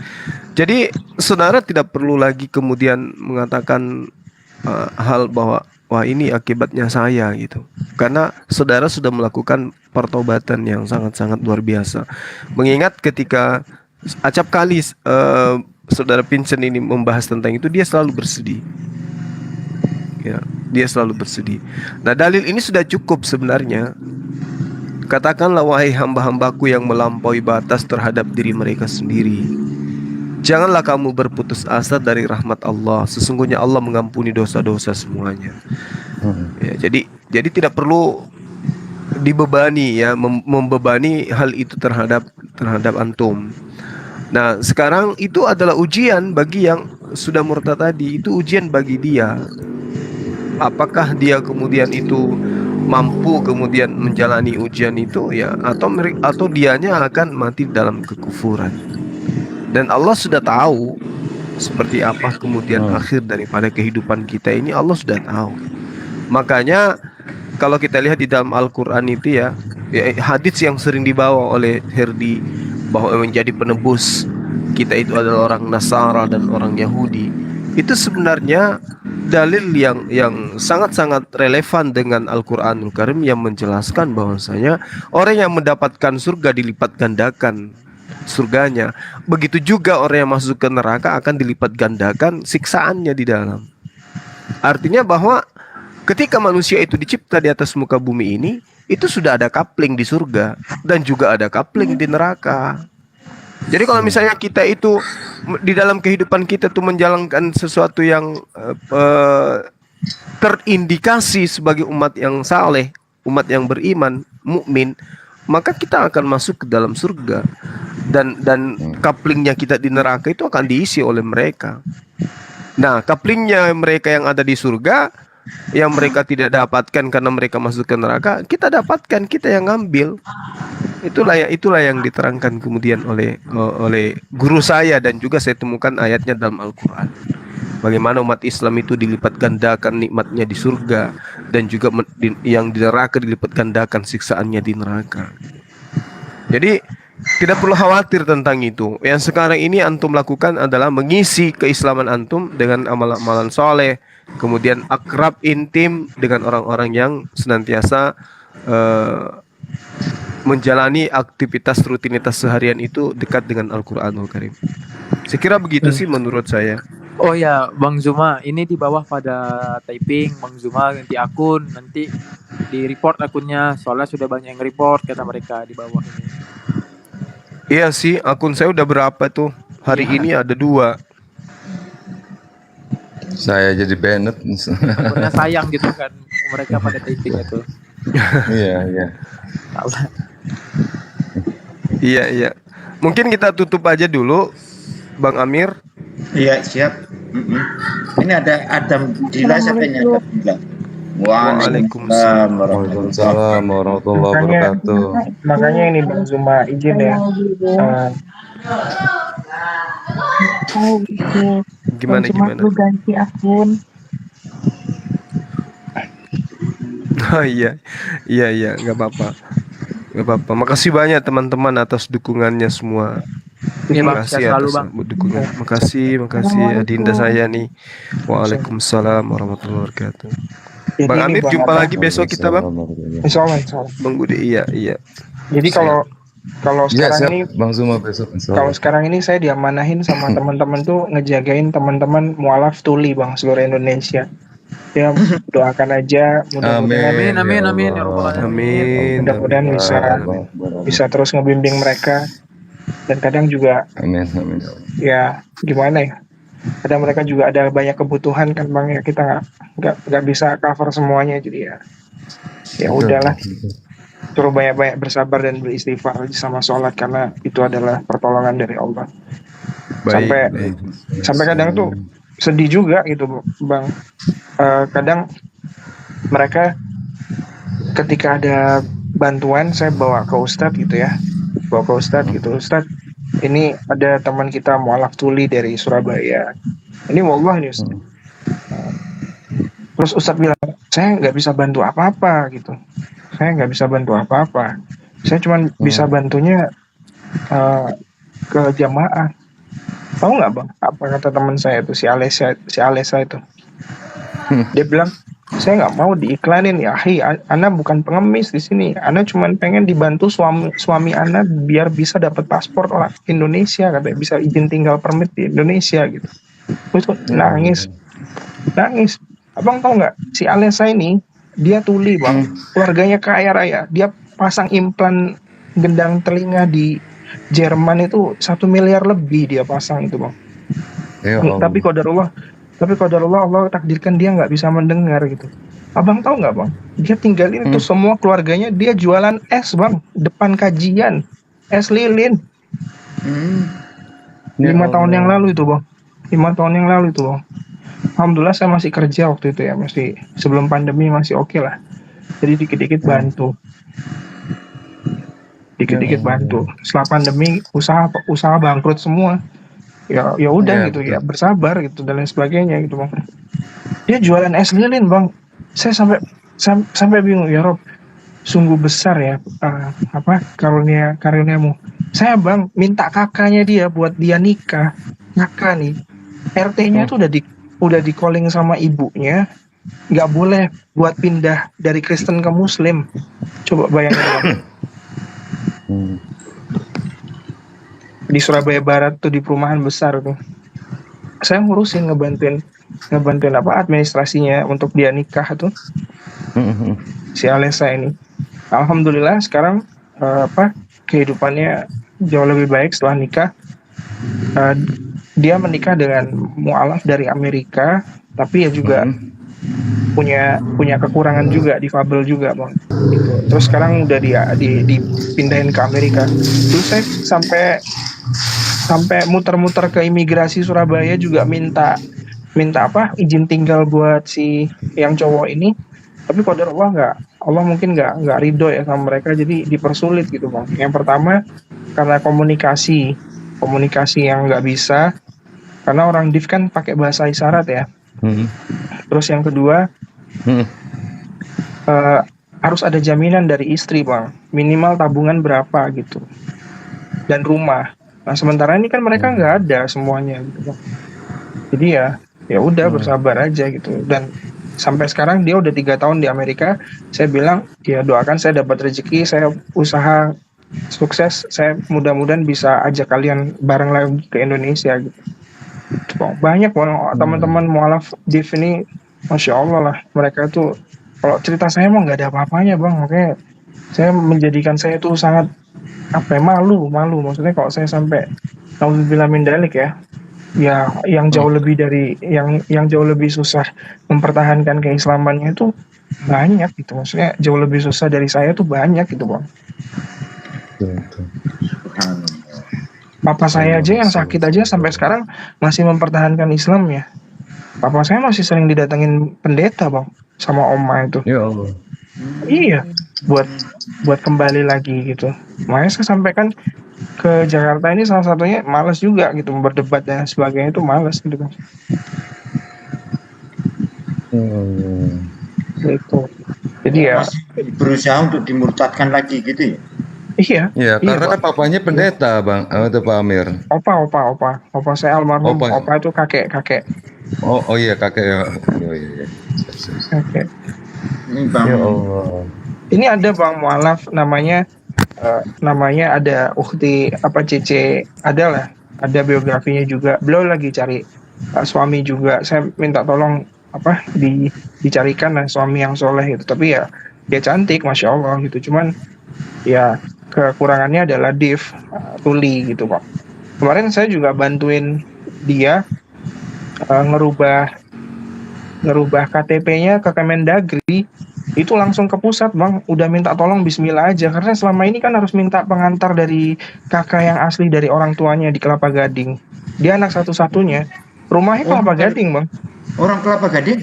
Jadi saudara tidak perlu lagi kemudian mengatakan hal bahwa wah ini akibatnya saya gitu, karena saudara sudah melakukan pertobatan yang sangat-sangat luar biasa. Mengingat ketika acap kali saudara Vincent ini membahas tentang itu, dia selalu bersedih ya, dia selalu bersedih. Nah, dalil ini sudah cukup sebenarnya. Katakanlah wahai hamba-hambaku yang melampaui batas terhadap diri mereka sendiri, janganlah kamu berputus asa dari rahmat Allah. Sesungguhnya Allah mengampuni dosa-dosa semuanya. Ya, jadi tidak perlu dibebani ya, membebani hal itu terhadap antum. Nah, sekarang itu adalah ujian bagi yang sudah murtad tadi. Itu ujian bagi dia. Apakah dia kemudian itu mampu kemudian menjalani ujian itu ya, atau dianya akan mati dalam kekufuran. Dan Allah sudah tahu seperti apa kemudian akhir daripada kehidupan kita ini, Allah sudah tahu. Makanya kalau kita lihat di dalam Al-Quran itu ya, hadits yang sering dibawa oleh Herdi bahwa menjadi penebus kita itu adalah orang Nasara dan orang Yahudi, itu sebenarnya dalil yang sangat-sangat relevan dengan Al-Quranul Karim yang menjelaskan bahwasanya orang yang mendapatkan surga dilipat gandakan surganya. Begitu juga orang yang masuk ke neraka akan dilipat gandakan siksaannya di dalam. Artinya bahwa ketika manusia itu dicipta di atas muka bumi ini, itu sudah ada coupling di surga dan juga ada coupling di neraka. Jadi kalau misalnya kita itu di dalam kehidupan kita tuh menjalankan sesuatu yang terindikasi sebagai umat yang saleh, umat yang beriman, mukmin, maka kita akan masuk ke dalam surga. Dan couplingnya kita di neraka itu akan diisi oleh mereka. Nah, couplingnya mereka yang ada di surga, yang mereka tidak dapatkan karena mereka masuk ke neraka, kita dapatkan, kita yang ngambil. Itulah yang diterangkan kemudian oleh guru saya, dan juga saya temukan ayatnya dalam Al-Quran. Bagaimana umat Islam itu dilipat gandakan nikmatnya di surga, dan juga yang di neraka dilipat gandakan siksaannya di neraka. Jadi tidak perlu khawatir tentang itu. Yang sekarang ini antum lakukan adalah mengisi keislaman antum dengan amalan-amalan soleh, kemudian akrab intim dengan orang-orang yang senantiasa menjalani aktivitas rutinitas seharian itu dekat dengan Al-Quranul Karim. Saya kira begitu sih menurut saya.
Oh ya, Bang Zuma, ini di bawah pada typing, Bang Zuma ganti akun, nanti di report akunnya, soalnya sudah banyak yang report kata mereka di bawah ini.
Iya sih, akun saya udah berapa tuh? Hari ini ada 2.
Saya jadi banned.
Akunnya sayang gitu kan, mereka pada typing itu.
Iya.
Iya. Mungkin kita tutup aja dulu, Bang Amir.
Iya, siap. Ini ada Adam Dila, siapa ini Adam Dila?
Waalaikumsalam warahmatullahi wabarakatuh.
Makanya ini Bang Zuma izin ya.
Gimana?
Ganti akun.
Oh iya, nggak apa-apa. Makasih banyak teman-teman atas dukungannya semua.
Iya Bang,
Makasih
sehat selalu
atas
Bang.
dukungan. Makasih Adinda saya nih. Waalaikumsalam warahmatullahi wabarakatuh.
Jadi
Bang
ini
Amir,
Bang,
jumpa
apa?
lagi besok kita, Bang.
Insya Allah, insya Allah.
Bang Budi, iya.
Jadi
Siap.
kalau
Iya,
sekarang
siap.
ini
Bang Zuma besok. insya
kalau
Allah.
sekarang ini saya diamanahin sama teman-teman tuh ngejagain teman-teman mualaf tuli Bang seluruh Indonesia. Ya doakan aja mudah-mudahan
Amin ya Rabbal alamin.
Amin.
mudah-mudahan bisa terus ngebimbing mereka, dan kadang juga
Amin.
ya gimana ya, kadang mereka juga ada banyak kebutuhan kan Bang ya, kita nggak bisa cover semuanya, jadi ya udahlah, suruh banyak-banyak bersabar dan beristighfar sama sholat, karena itu adalah pertolongan dari Allah. Sampai kadang tuh sedih juga gitu Bang. Kadang mereka ketika ada bantuan, saya bawa ke Ustadz gitu ya, Ustadz ini ada teman kita mualaf tuli dari Surabaya, ini wallah ini Ustadz. Terus Ustadz bilang, saya nggak bisa bantu apa-apa gitu, saya cuma bisa bantunya ke jamaah. Tahu nggak Bang apa kata teman saya itu, si Alesa itu? Dia bilang, saya nggak mau diiklanin ya, Ana bukan pengemis di sini, Ana cuma pengen dibantu suami Ana biar bisa dapat paspor Indonesia, katanya bisa izin tinggal permit di Indonesia gitu. Terus nangis. Abang tahu nggak, si Alesa ini dia tuli Bang, keluarganya kaya raya, dia pasang implan gendang telinga di Jerman itu 1 miliar lebih dia pasang itu Bang. Tapi qadarullah Allah takdirkan dia nggak bisa mendengar gitu. Abang tahu nggak Bang, dia tinggalin itu semua keluarganya, dia jualan es Bang depan kajian, es lilin. 5 tahun yang lalu itu Bang. Alhamdulillah saya masih kerja waktu itu ya, masih sebelum pandemi masih oke lah. Jadi dikit-dikit bantu. Setelah pandemi usaha bangkrut semua. Ya udah gitu ya, bersabar gitu dan lain sebagainya gitu Bang. Dia jualan es lilin Bang. Saya sampai bingung, ya Rob, sungguh besar ya karuniamu. Saya Bang minta kakaknya dia buat dia nikah. Kakak nih, RT-nya tuh udah di calling sama ibunya, nggak boleh buat pindah dari Kristen ke Muslim. Coba bayangin Bang. Di Surabaya Barat tuh, di perumahan besar tuh, saya ngurusin ngebantuin administrasinya untuk dia nikah tuh, si Alesa ini. Alhamdulillah sekarang kehidupannya jauh lebih baik setelah nikah. Dia menikah dengan mualaf dari Amerika, tapi ya juga punya kekurangan juga, difabel juga Bang gitu. Terus sekarang udah dipindahin ke Amerika. Terus saya sampai muter-muter ke imigrasi Surabaya juga minta izin tinggal buat si yang cowok ini, tapi qadarullah Allah mungkin nggak ridho ya sama mereka, jadi dipersulit gitu Bang. Yang pertama karena komunikasi yang nggak bisa, karena orang DIF kan pakai bahasa isyarat ya. Terus yang kedua, harus ada jaminan dari istri Bang, minimal tabungan berapa gitu, dan rumah. Nah sementara ini kan mereka nggak ada semuanya gitu Bang. Jadi ya udah bersabar aja gitu. Dan sampai sekarang dia udah 3 tahun di Amerika. Saya bilang ya doakan saya dapat rezeki, saya usaha sukses, saya mudah-mudahan bisa ajak kalian bareng lagi ke Indonesia gitu. Banyak teman-teman mualaf DIF ini, Masya Allah lah, mereka tuh kalau cerita saya emang nggak ada apa-apanya Bang, makanya saya menjadikan saya tuh sangat malu, maksudnya kalau saya sampai nauzubillah min dzalik ya yang jauh lebih dari yang jauh lebih susah mempertahankan keislamannya itu banyak gitu, maksudnya jauh lebih susah dari saya tuh banyak gitu Bang. Papa saya aja yang sakit aja sampai sekarang masih mempertahankan Islam ya. Papa saya masih sering didatengin pendeta Bang sama oma itu.
Ya Allah.
Iya, buat kembali lagi gitu. Makanya saya sampaikan ke Jakarta ini salah satunya malas juga gitu, berdebat dan sebagainya itu malas gitu Bang. Gitu. Jadi ya
berusaha untuk dimurtadkan lagi gitu ya.
Iya.
Iya, karena
Pak.
kan papanya pendeta, Bang. Itu Pak Amir.
Opa saya almarhum.
Opa.
Opa itu kakek.
Oh iya, kakek ya. Oh, iya.
Oke.
Ini Bang.
Ya Allah.
Ini ada Bang mualaf namanya ada Ukhti Cece, ada biografinya juga. Beliau lagi cari suami juga. Saya minta tolong dicarikan lah suami yang soleh itu. Tapi ya cantik, masya Allah gitu. Cuman ya kekurangannya adalah tuli gitu Pak. Kemarin saya juga bantuin dia ngerubah KTP-nya ke Kemendagri, itu langsung ke pusat Bang, udah minta tolong bismillah aja, karena selama ini kan harus minta pengantar dari kakak yang asli dari orang tuanya di Kelapa Gading. Dia anak satu-satunya, rumahnya Kelapa Gading Bang.
Orang Kelapa Gading?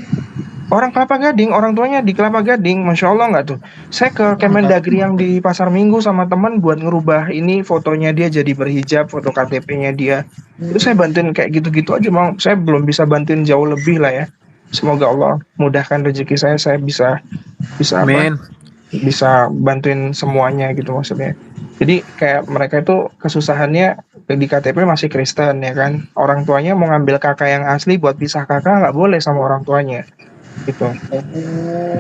Orang Kelapa Gading, orang tuanya di Kelapa Gading, masya Allah nggak tuh. Saya ke Kemendagri yang di Pasar Minggu sama teman buat ngerubah ini fotonya dia jadi berhijab, foto KTP-nya dia. Itu saya bantuin kayak gitu-gitu aja Bang. Saya belum bisa bantuin jauh lebih lah ya. Semoga Allah mudahkan rezeki saya bisa bisa bantuin semuanya gitu maksudnya. Jadi kayak mereka itu kesusahannya di KTP masih Kristen ya kan. Orang tuanya mau ngambil kakak yang asli buat pisah kakak nggak boleh sama orang tuanya. Gitu.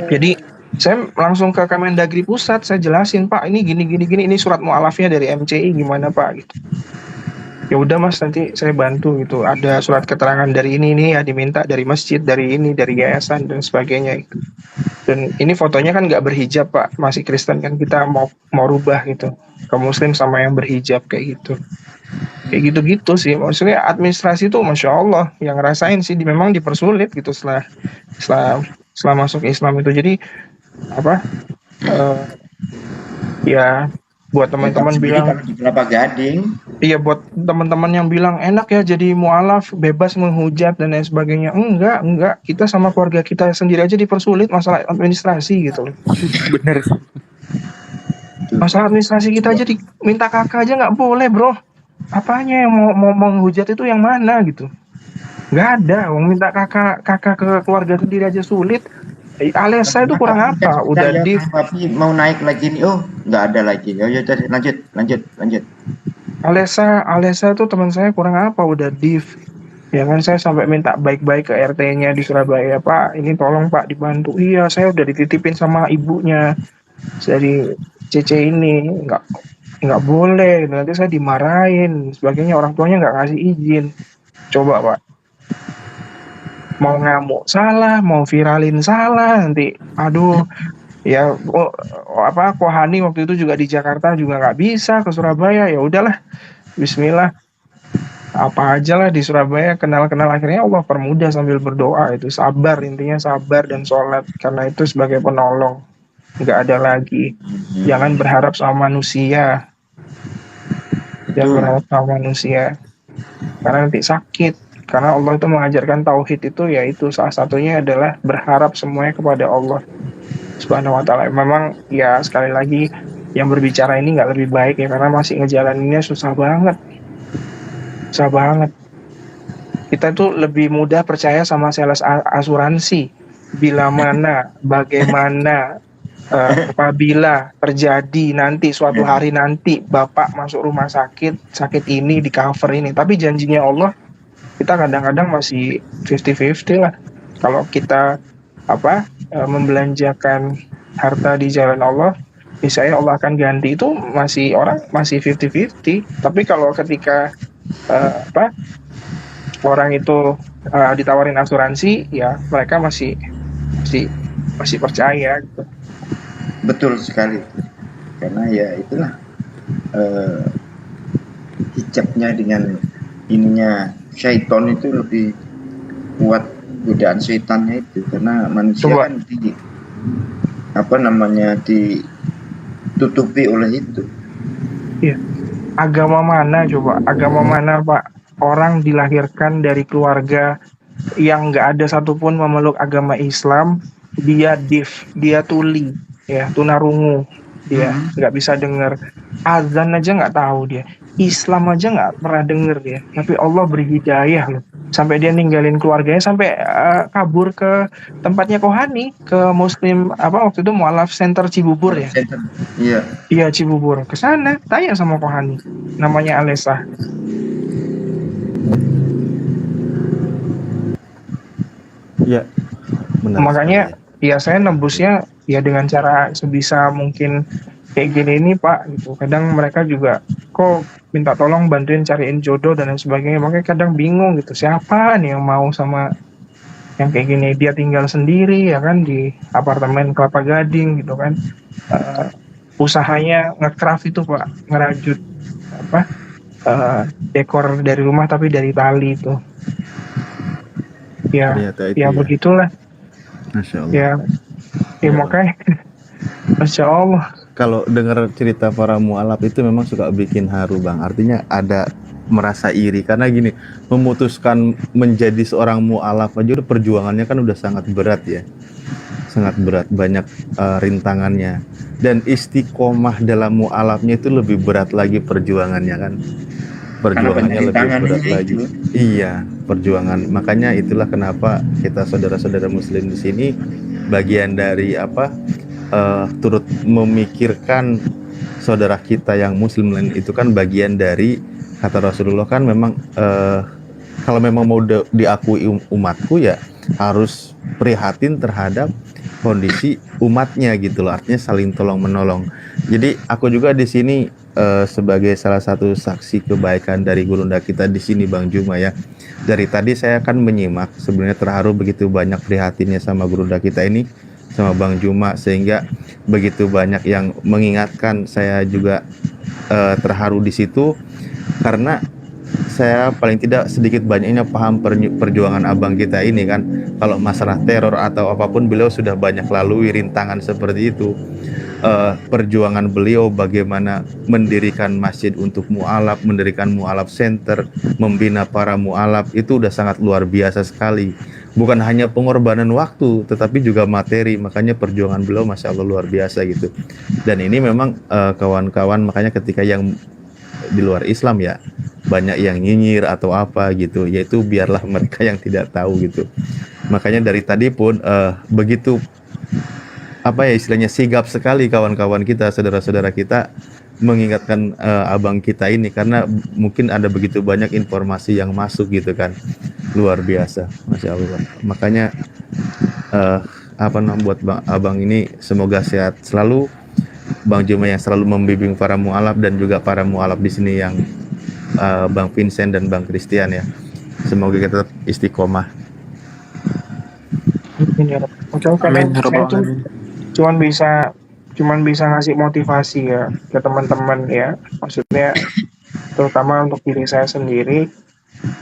Jadi saya langsung ke Kemendagri pusat, saya jelasin Pak ini gini ini surat mualafnya dari MCI gimana Pak gitu. Ya udah Mas, nanti saya bantu gitu. Ada surat keterangan dari ini ya diminta dari masjid, dari yayasan dan sebagainya gitu. Dan ini fotonya kan nggak berhijab Pak, masih Kristen kan, kita mau rubah gitu ke Muslim sama yang berhijab kayak gitu. Kayak gitu-gitu sih, maksudnya administrasi tuh masya Allah yang ngerasain sih memang dipersulit gitu setelah masuk Islam itu. Jadi ya buat teman-teman bilang
di Kelapa Gading,
iya buat teman-teman yang bilang enak ya jadi mualaf bebas menghujat dan lain sebagainya, enggak, kita sama keluarga kita sendiri aja dipersulit masalah administrasi gitu loh.
Bener.
Masalah administrasi kita aja diminta kakak aja nggak boleh bro. Apanya yang mau menghujat itu yang mana gitu? Nggak ada, minta kakak ke keluarga sendiri aja sulit. Alesa itu kurang apa? Udah
tapi mau naik lagi nih, nggak ada lagi. Ya lanjut.
Alesa itu teman saya kurang apa? Udah div. Ya kan saya sampai minta baik-baik ke RT-nya di Surabaya, Pak, ini tolong Pak dibantu. Iya, saya udah dititipin sama ibunya dari Cece ini, nggak boleh, nanti saya dimarahin sebagainya, orang tuanya nggak ngasih izin. Coba Pak, mau ngamuk salah, mau viralin salah, nanti aduh ya Kohani waktu itu juga di Jakarta juga nggak bisa ke Surabaya, ya udahlah bismillah apa aja lah di Surabaya, kenal akhirnya Allah permudah sambil berdoa. Itu sabar, intinya sabar dan sholat, karena itu sebagai penolong, nggak ada lagi. Jangan berharap sama manusia, karena nanti sakit. Karena Allah itu mengajarkan tauhid itu, yaitu salah satunya adalah berharap semuanya kepada Allah Subhanahu wa ta'ala. Memang ya sekali lagi yang berbicara ini nggak lebih baik ya, karena masih ngejalaninnya susah banget. Kita tuh lebih mudah percaya sama sales asuransi. Bila mana, bagaimana, apabila terjadi nanti suatu hari nanti Bapak masuk rumah sakit ini di cover ini. Tapi janjinya Allah, kita kadang-kadang masih 50-50 lah. Kalau kita membelanjakan harta di jalan Allah, misalnya Allah akan ganti, itu orang masih 50-50. Tapi kalau ketika orang itu ditawarin asuransi, ya mereka masih percaya gitu.
Betul sekali, karena ya itulah hijabnya dengan ininya syaitan itu lebih kuat, godaan syaitannya itu, karena manusia kan ditutupi oleh itu.
Iya. Agama mana Pak, orang dilahirkan dari keluarga yang nggak ada satupun memeluk agama Islam, dia tuli, ya tunarungu, dia nggak bisa dengar azan aja nggak tahu dia, Islam aja nggak pernah denger dia, tapi Allah beri hidayah loh sampai dia ninggalin keluarganya, sampai kabur ke tempatnya Kohani, ke Muslim apa waktu itu Mualaf Center Cibubur ya.
Iya.
Iya Cibubur, ke sana tanya sama Kohani, namanya Alesa.
Ya, benar.
Makanya ya saya nembusnya ya dengan cara sebisa mungkin kayak gini ini Pak gitu. Kadang mereka juga kok minta tolong bantuin cariin jodoh dan lain sebagainya. Makanya kadang bingung gitu, siapa nih yang mau sama yang kayak gini. Dia tinggal sendiri ya kan di apartemen Kelapa Gading gitu kan. Usahanya ngecraft itu Pak, ngerajut apa dekor dari rumah tapi dari tali itu. Ya, ya begitulah.
Masya Allah.
Ya makanya Masya Allah.
Kalau dengar cerita para mualaf itu memang suka bikin haru Bang. Artinya ada merasa iri karena gini, memutuskan menjadi seorang mualaf aja perjuangannya kan udah sangat berat ya. Sangat berat, banyak rintangannya. Dan istiqomah dalam mualafnya itu lebih berat lagi perjuangannya kan. Perjuangannya lebih berat lagi. Iya, perjuangan. Makanya itulah kenapa kita saudara-saudara muslim di sini bagian dari turut memikirkan saudara kita yang muslim lain itu kan bagian dari kata Rasulullah kan memang kalau memang mau diakui umatku ya harus prihatin terhadap kondisi umatnya gitu loh, artinya saling tolong menolong. Jadi aku juga di sini sebagai salah satu saksi kebaikan dari gurunda kita di sini Bang Juma ya. Dari tadi saya kan menyimak, sebenarnya terharu begitu banyak prihatinnya sama gurunda kita ini, sama Bang Juma, sehingga begitu banyak yang mengingatkan. Saya juga terharu di situ karena saya paling tidak sedikit banyaknya paham perjuangan abang kita ini kan. Kalau masalah teror atau apapun beliau sudah banyak lalui rintangan seperti itu. Perjuangan beliau bagaimana mendirikan masjid untuk mualaf, mendirikan mualaf center, membina para mualaf itu udah sangat luar biasa sekali. Bukan hanya pengorbanan waktu, tetapi juga materi. Makanya perjuangan beliau Masya Allah luar biasa gitu. Dan ini memang kawan-kawan, makanya ketika yang di luar Islam ya banyak yang nyinyir atau apa gitu, yaitu biarlah mereka yang tidak tahu gitu. Makanya dari tadi pun begitu istilahnya sigap sekali kawan-kawan kita, saudara-saudara kita mengingatkan abang kita ini karena mungkin ada begitu banyak informasi yang masuk gitu kan, luar biasa, Masya Allah. Makanya buat abang ini semoga sehat selalu, Bang Juma yang selalu membimbing para mualaf dan juga para mualaf di sini yang Bang Vincent dan Bang Christian ya. Semoga kita tetap istiqomah.
Amin. Saya cuman bisa ngasih motivasi ya ke teman-teman ya. Maksudnya terutama untuk diri saya sendiri.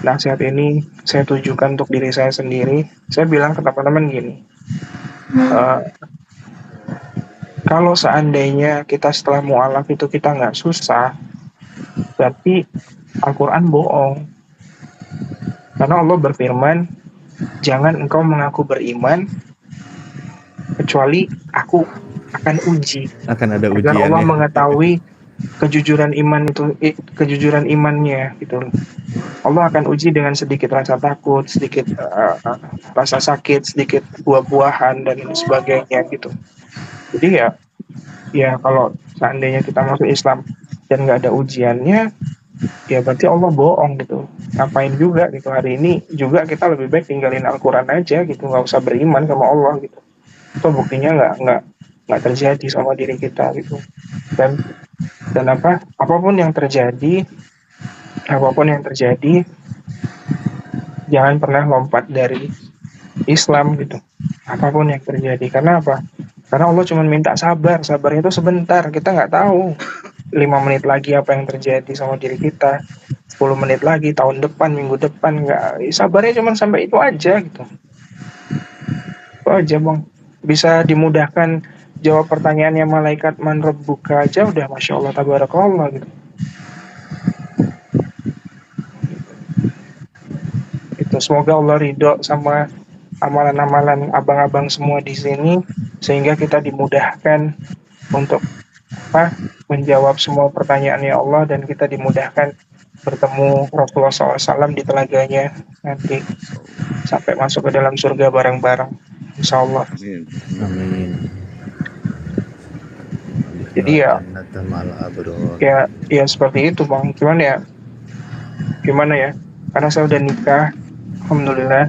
Nasihat ini saya tujukan untuk diri saya sendiri. Saya bilang ke teman-teman gini. Kalau seandainya kita setelah mualaf itu kita nggak susah, berarti Al-Quran bohong. Karena Allah berfirman, jangan engkau mengaku beriman kecuali aku akan uji.
Akan ada ujian.
Agar Allah mengetahui kejujuran imannya gitu. Allah akan uji dengan sedikit rasa takut, sedikit rasa sakit, sedikit buah-buahan dan sebagainya gitu. Jadi ya kalau seandainya kita masuk Islam dan nggak ada ujiannya, ya berarti Allah bohong gitu. Ngapain juga gitu, hari ini juga kita lebih baik tinggalin Al-Quran aja gitu, nggak usah beriman sama Allah gitu. Itu buktinya nggak terjadi sama diri kita gitu. Dan apapun yang terjadi, jangan pernah lompat dari Islam gitu. Apapun yang terjadi, karena apa? Karena Allah cuma minta sabar itu sebentar. Kita nggak tahu 5 menit lagi apa yang terjadi sama diri kita, 10 menit lagi, tahun depan, minggu depan. Nggak, sabarnya cuma sampai itu aja gitu. Itu aja Bang. Bisa dimudahkan jawab pertanyaannya malaikat man rabbuka aja udah Masya Allah tabarakallah gitu. Itu semoga Allah ridho sama amalan-amalan abang-abang semua di sini, sehingga kita dimudahkan untuk menjawab semua pertanyaannya Allah, dan kita dimudahkan bertemu Rasulullah SAW di telaganya nanti sampai masuk ke dalam surga bareng-bareng, insya Allah.
Amin.
Amin.
Jadi ya seperti itu Bang. Gimana ya? Karena saya udah nikah, alhamdulillah.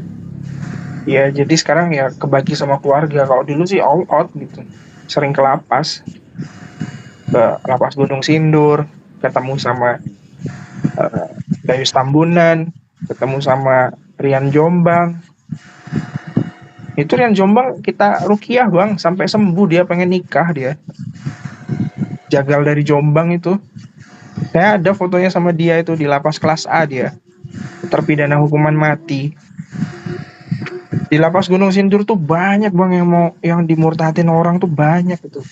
Ya jadi sekarang ya kebagi sama keluarga. Kalau dulu sih all out gitu, sering ke lapas Gunung Sindur, ketemu sama Gayus Tambunan, ketemu sama Rian Jombang. Itu Rian Jombang kita rukiah Bang, sampai sembuh, dia pengen nikah dia. Jagal dari Jombang itu. Saya ada fotonya sama dia itu di lapas kelas A, dia terpidana hukuman mati. Di lapas Gunung Sindur tuh banyak Bang yang dimurtadin orang tuh banyak itu.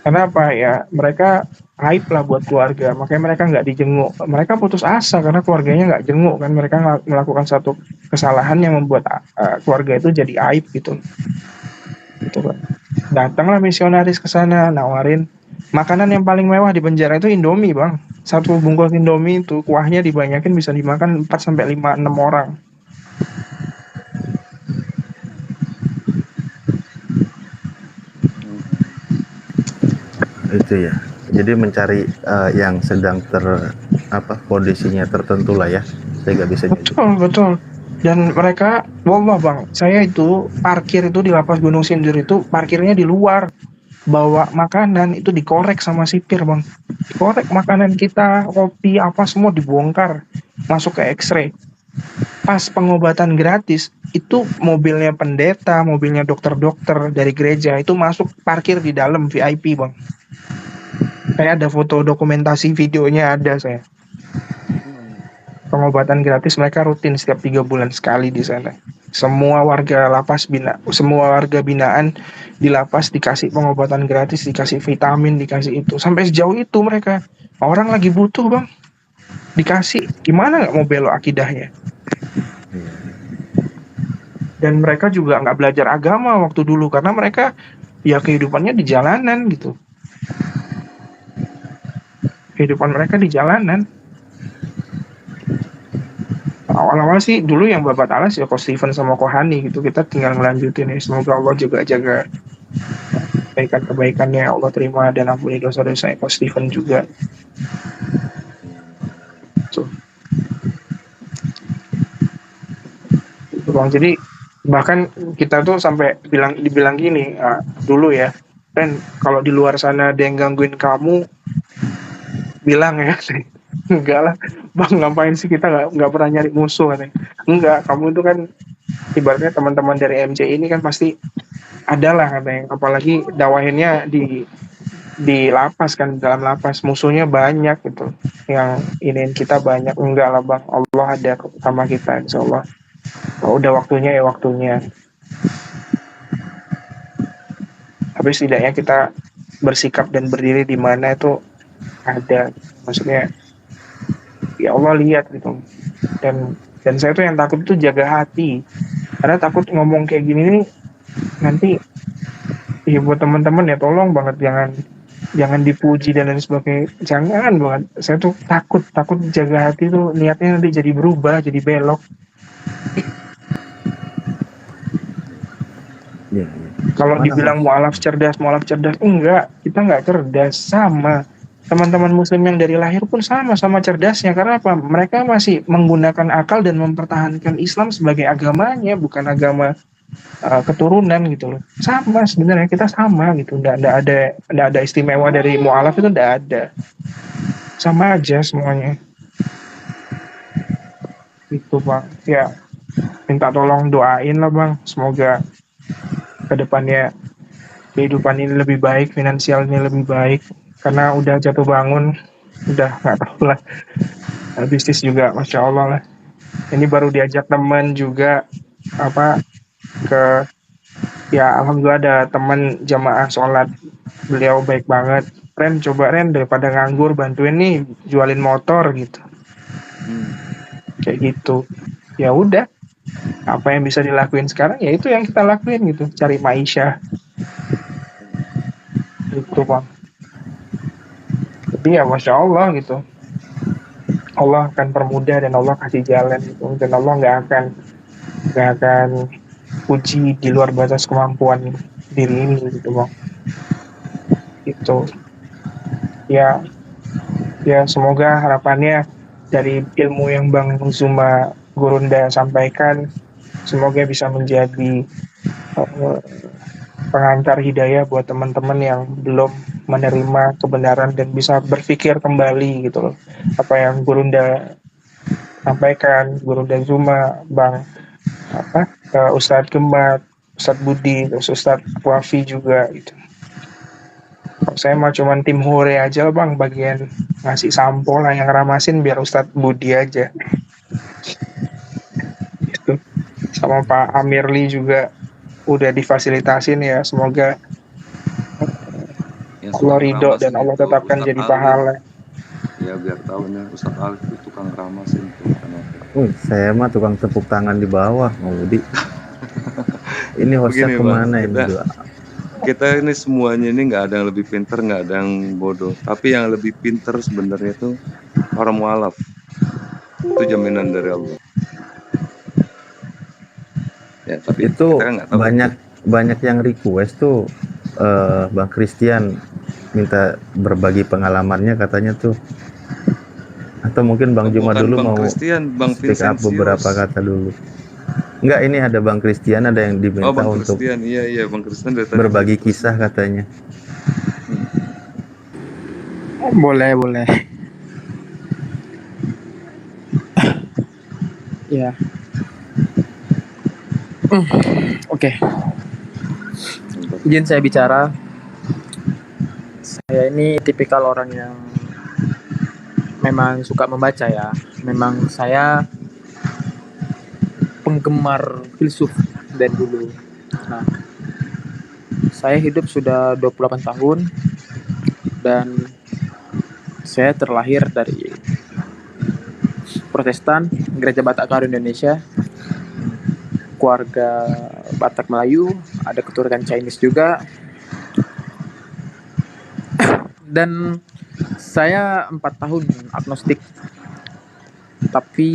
Kenapa ya? Mereka aib lah buat keluarga, makanya mereka nggak dijenguk. Mereka putus asa karena keluarganya nggak jenguk kan. Mereka melakukan satu kesalahan yang membuat keluarga itu jadi aib gitu. Gitu kan. Datanglah misionaris ke sana, nawarin makanan yang paling mewah di penjara itu Indomie Bang. Satu bungkus Indomie itu kuahnya dibanyakin bisa dimakan 4 sampai 5 6 orang.
Itu ya. Jadi mencari yang sedang kondisinya tertentu lah ya. Saya nggak bisa.
Betul. Dan mereka, wallah Bang, saya itu parkir itu di lapas Gunung Sindur itu parkirnya di luar. Bawa makanan itu dikorek sama sipir Bang. Dikorek makanan kita, kopi apa semua dibongkar, masuk ke X-ray. Pas pengobatan gratis itu mobilnya pendeta, mobilnya dokter-dokter dari gereja itu masuk parkir di dalam VIP Bang. Saya ada foto dokumentasi videonya, ada saya. Pengobatan gratis mereka rutin setiap 3 bulan sekali di sana. Semua warga binaan di lapas dikasih pengobatan gratis, dikasih vitamin, dikasih itu. Sampai sejauh itu mereka. Orang lagi butuh Bang, dikasih. Gimana nggak mau belok akidahnya? Dan mereka juga nggak belajar agama waktu dulu karena mereka ya kehidupannya di jalanan gitu. Kehidupan mereka di jalanan. Awal-awal sih dulu yang babat alas ya Ko Steven sama Ko Hani gitu. Kita tinggal ngelanjutin ya. Semoga Allah juga jaga kebaikan-kebaikannya, Allah terima dan ampuni dosa-dosa Ko Steven juga. Bang, jadi bahkan kita tuh sampai dibilang gini dulu ya, Ren, kalau di luar sana ada yang gangguin kamu, bilang ya. Enggak lah Bang, ngapain sih, kita nggak pernah nyari musuh katanya. Enggak, kamu itu kan ibaratnya teman-teman dari MC ini kan pasti ada lah katanya, apalagi dakwahinnya di lapas kan, dalam lapas musuhnya banyak gitu, yang iniin kita banyak. Enggak lah Bang, Allah ada sama kita insyaallah. Udah waktunya ya waktunya. Tapi setidaknya kita bersikap dan berdiri di mana itu ada, maksudnya ya Allah lihat gitu. Dan saya tuh yang takut itu jaga hati, karena takut ngomong kayak gini nih nanti ya buat teman-teman ya tolong banget jangan dipuji dan lain sebagainya, jangan banget. Saya tuh takut jaga hati tuh niatnya nanti jadi berubah, jadi belok. Kalau dibilang mualaf cerdas, enggak, kita nggak cerdas. Sama teman-teman muslim yang dari lahir pun sama cerdasnya. Karena apa? Mereka masih menggunakan akal dan mempertahankan Islam sebagai agamanya, bukan agama keturunan gitu loh. Sama sebenarnya, kita sama gitu. Nggak ada istimewa dari mualaf, itu nggak ada. Sama aja semuanya. Itu Bang. Ya, minta tolong doain lah Bang. Semoga kedepannya kehidupan ini lebih baik, finansial ini lebih baik. Karena udah jatuh bangun, udah nggak tahu lah. Bisnis juga, masya Allah lah. Ini baru diajak teman juga alhamdulillah ada teman jamaah sholat, beliau baik banget. Ren, coba Ren, daripada nganggur bantuin nih jualin motor gitu. Kayak gitu. Ya udah, apa yang bisa dilakuin sekarang ya itu yang kita lakuin gitu, cari maisha. Itu Bang. Tapi ya Masya Allah gitu, Allah akan permudah dan Allah kasih jalan gitu, dan Allah nggak akan uji di luar batas kemampuan diri ini gitu bang. Itu ya semoga harapannya dari ilmu yang Bang Zuma Gurunda sampaikan, semoga bisa menjadi pengantar hidayah buat teman-teman yang belum menerima kebenaran dan bisa berpikir kembali gitu loh, apa yang Gurunda sampaikan, Gurunda Zuma, Bang Ustadz Gemat, Ustadz Budi, terus Ustadz Wafi juga gitu. Saya mah cuman tim hore aja bang, bagian ngasih sampel lah, yang ramasin biar Ustadz Budi aja gitu. Sama Pak Amirli juga udah difasilitasin ya, semoga Allah ridho dan Allah tetapkan jadi pahala.
Ya biar tahu nih Ustadz Alif itu tukang ramasin tuh.
Saya mah tukang tepuk tangan di bawah, Bang Budi. Ini hostnya kemana ini?
Kita ini semuanya ini nggak ada yang lebih pinter, nggak ada yang bodoh. Tapi yang lebih pinter sebenarnya itu orang mualaf. Itu jaminan dari Allah. Ya, tapi
itu
kita tahu
banyak yang request tuh, Bang Christian minta berbagi pengalamannya katanya tuh. Atau mungkin Bang Juma dulu mau speak up beberapa kata dulu. Enggak, ini ada Bang Christian, ada yang diminta untuk
iya, Bang Christian
berbagi kisah katanya.
Boleh. Ya. Oke. Izin saya bicara. Saya ini tipikal orang yang memang suka membaca ya. Memang saya penggemar filsuf dari dulu. Nah, saya hidup sudah 28 tahun dan saya terlahir dari Protestan, Gereja Batak Karo Indonesia, keluarga Batak Melayu, ada keturunan Chinese juga. Dan saya 4 tahun agnostik, tapi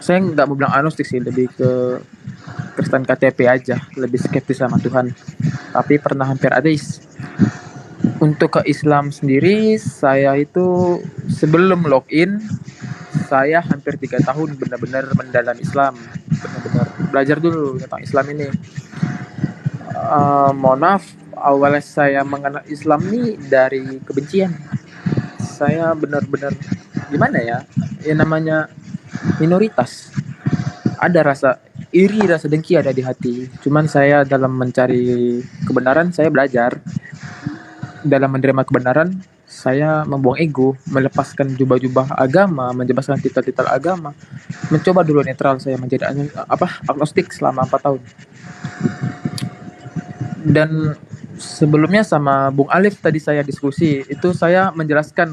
saya nggak mau bilang agnostik sih, lebih ke Kristen KTP aja, lebih skeptis sama Tuhan, tapi pernah hampir ateis. Untuk ke Islam sendiri, saya itu sebelum login, saya hampir 3 tahun benar-benar mendalam Islam, benar-benar belajar dulu tentang Islam ini. Mohon maaf, awalnya saya mengenal Islam ini dari kebencian. Saya benar-benar gimana ya namanya minoritas, ada rasa iri, rasa dengki ada di hati. Cuman saya dalam mencari kebenaran, saya belajar. Dalam menerima kebenaran, saya membuang ego, melepaskan jubah-jubah agama, menjebaskan titel-titel agama, mencoba dulu netral. Saya menjadi agnostik selama 4 tahun. Dan sebelumnya sama Bung Alif tadi saya diskusi, itu saya menjelaskan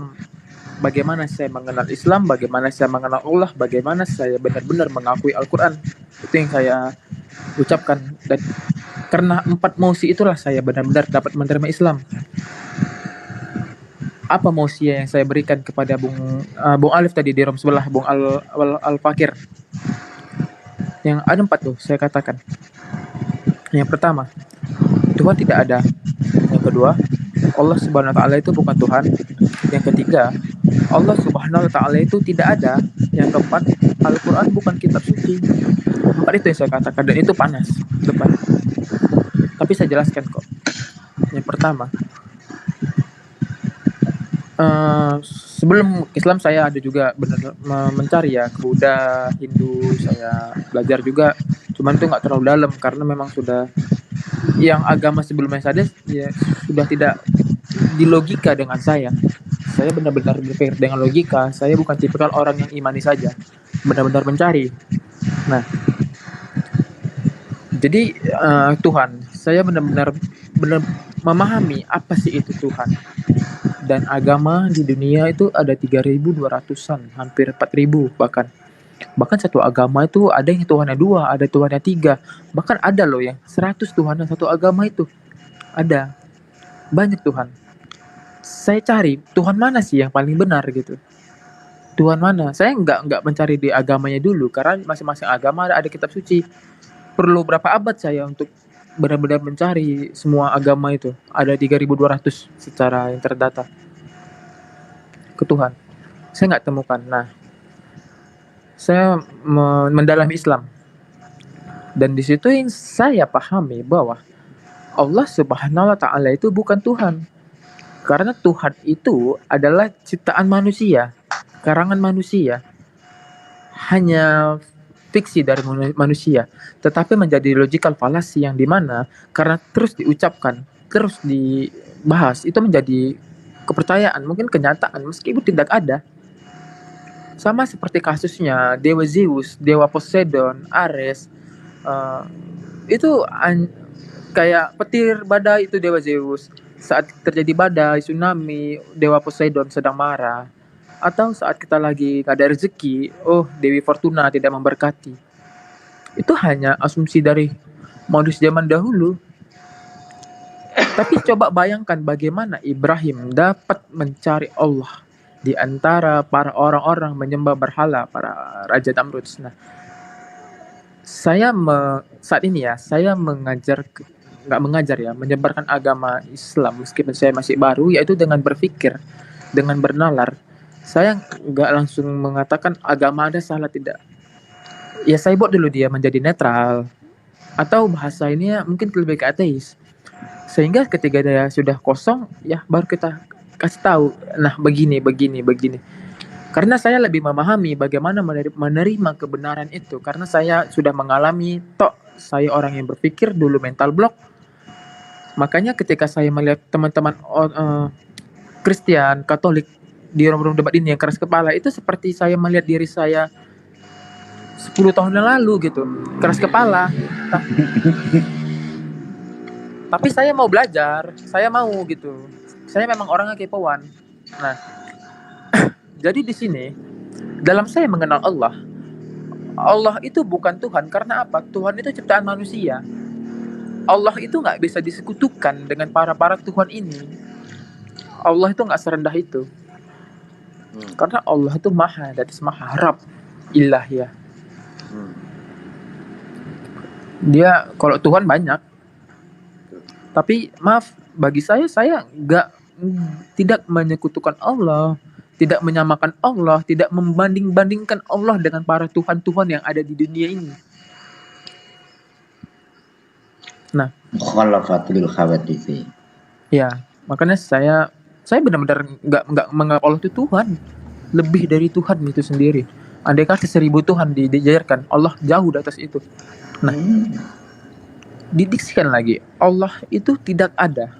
bagaimana saya mengenal Islam, bagaimana saya mengenal Allah, bagaimana saya benar-benar mengakui Al-Quran. Itu yang saya ucapkan. Dan karena 4 mausi itulah saya benar-benar dapat menerima Islam. Apa mausi yang saya berikan kepada Bung Alif tadi di room sebelah, Bung Al-Fakir? Yang ada 4 tuh saya katakan. Yang pertama, Tuhan tidak ada. Yang kedua, Allah Subhanahu wa Ta'ala itu bukan Tuhan. Yang ketiga, Allah Subhanahu wa Ta'ala itu tidak ada. Yang keempat, Al-Quran bukan kitab suci. 4 itu yang saya katakan, dan itu panas depan. Tapi saya jelaskan kok. Yang pertama, sebelum Islam saya ada juga benar mencari ya, ke Buddha, Hindu, saya belajar juga. Cuman itu nggak terlalu dalam karena memang sudah yang agama sebelumnya saya ya sudah tidak dilogika dengan saya. Saya benar-benar berpikir dengan logika. Saya bukan tipikal orang yang imani saja, benar-benar mencari. Nah, jadi Tuhan, saya benar-benar memahami apa sih itu Tuhan. Dan agama di dunia itu ada 3.200-an, hampir 4.000 bahkan. Bahkan satu agama itu ada yang Tuhannya 2, ada Tuhannya 3. Bahkan ada loh yang 100 Tuhan dan satu agama itu. Ada. Banyak Tuhan. saya cari Tuhan mana sih yang paling benar gitu. Tuhan mana? Saya nggak mencari di agamanya dulu karena masing-masing agama ada kitab suci. Perlu berapa abad saya untuk benar-benar mencari semua agama itu. Ada 3.200 secara yang terdata ke Tuhan. Saya nggak temukan. Nah, saya mendalami Islam. Dan di situ yang saya pahami bahwa Allah Subhanahu wa taala itu bukan Tuhan. Karena Tuhan itu adalah ciptaan manusia, karangan manusia. Hanya fiksi dari manusia, tetapi menjadi logical fallacy yang dimana karena terus diucapkan, terus dibahas, itu menjadi kepercayaan, mungkin kenyataan meskipun tidak ada. Sama seperti kasusnya Dewa Zeus, Dewa Poseidon, Ares, itu kayak petir badai itu Dewa Zeus. Saat terjadi badai, tsunami, Dewa Poseidon sedang marah. Atau saat kita lagi gak ada rezeki, oh Dewi Fortuna tidak memberkati. Itu hanya asumsi dari modus zaman dahulu. Tapi coba bayangkan bagaimana Ibrahim dapat mencari Allah di antara para orang-orang menyembah berhala, para Raja Namrud. Nah, saat ini ya, saya menyebarkan agama Islam meskipun saya masih baru, yaitu dengan berpikir, dengan bernalar. Saya nggak langsung mengatakan agama ada salah, tidak. Ya saya buat dulu dia menjadi netral. Atau bahasa ini mungkin lebih ke ateis. Sehingga ketika dia sudah kosong, ya baru kita kasih tahu, nah begini. Karena saya lebih memahami bagaimana menerima kebenaran itu. Karena saya sudah mengalami, saya orang yang berpikir dulu mental block. Makanya ketika saya melihat teman-teman Kristen, Katolik di room debat ini yang keras kepala, itu seperti saya melihat diri saya 10 tahun yang lalu gitu, keras kepala. Tapi saya mau belajar, saya mau gitu. Saya memang orangnya kepoan. Nah, jadi di sini dalam saya mengenal Allah, Allah itu bukan Tuhan karena apa? Tuhan itu ciptaan manusia. Allah itu nggak bisa disekutukan dengan para Tuhan ini. Allah itu nggak serendah itu. Karena Allah itu maha, that is maha, Rabb, ilah ya. Dia, kalau Tuhan banyak. Tapi maaf, bagi saya tidak menyekutukan Allah, tidak menyamakan Allah, tidak membanding-bandingkan Allah dengan para Tuhan-Tuhan yang ada di dunia ini. Nah,
Mukhalafatul khawatif.
ya, makanya saya benar-benar nggak menganggap Allah itu Tuhan, lebih dari Tuhan itu sendiri. Andai kata 1000 Tuhan dijajarkan, Allah jauh di atas itu. Nah, didiksikan lagi, Allah itu tidak ada.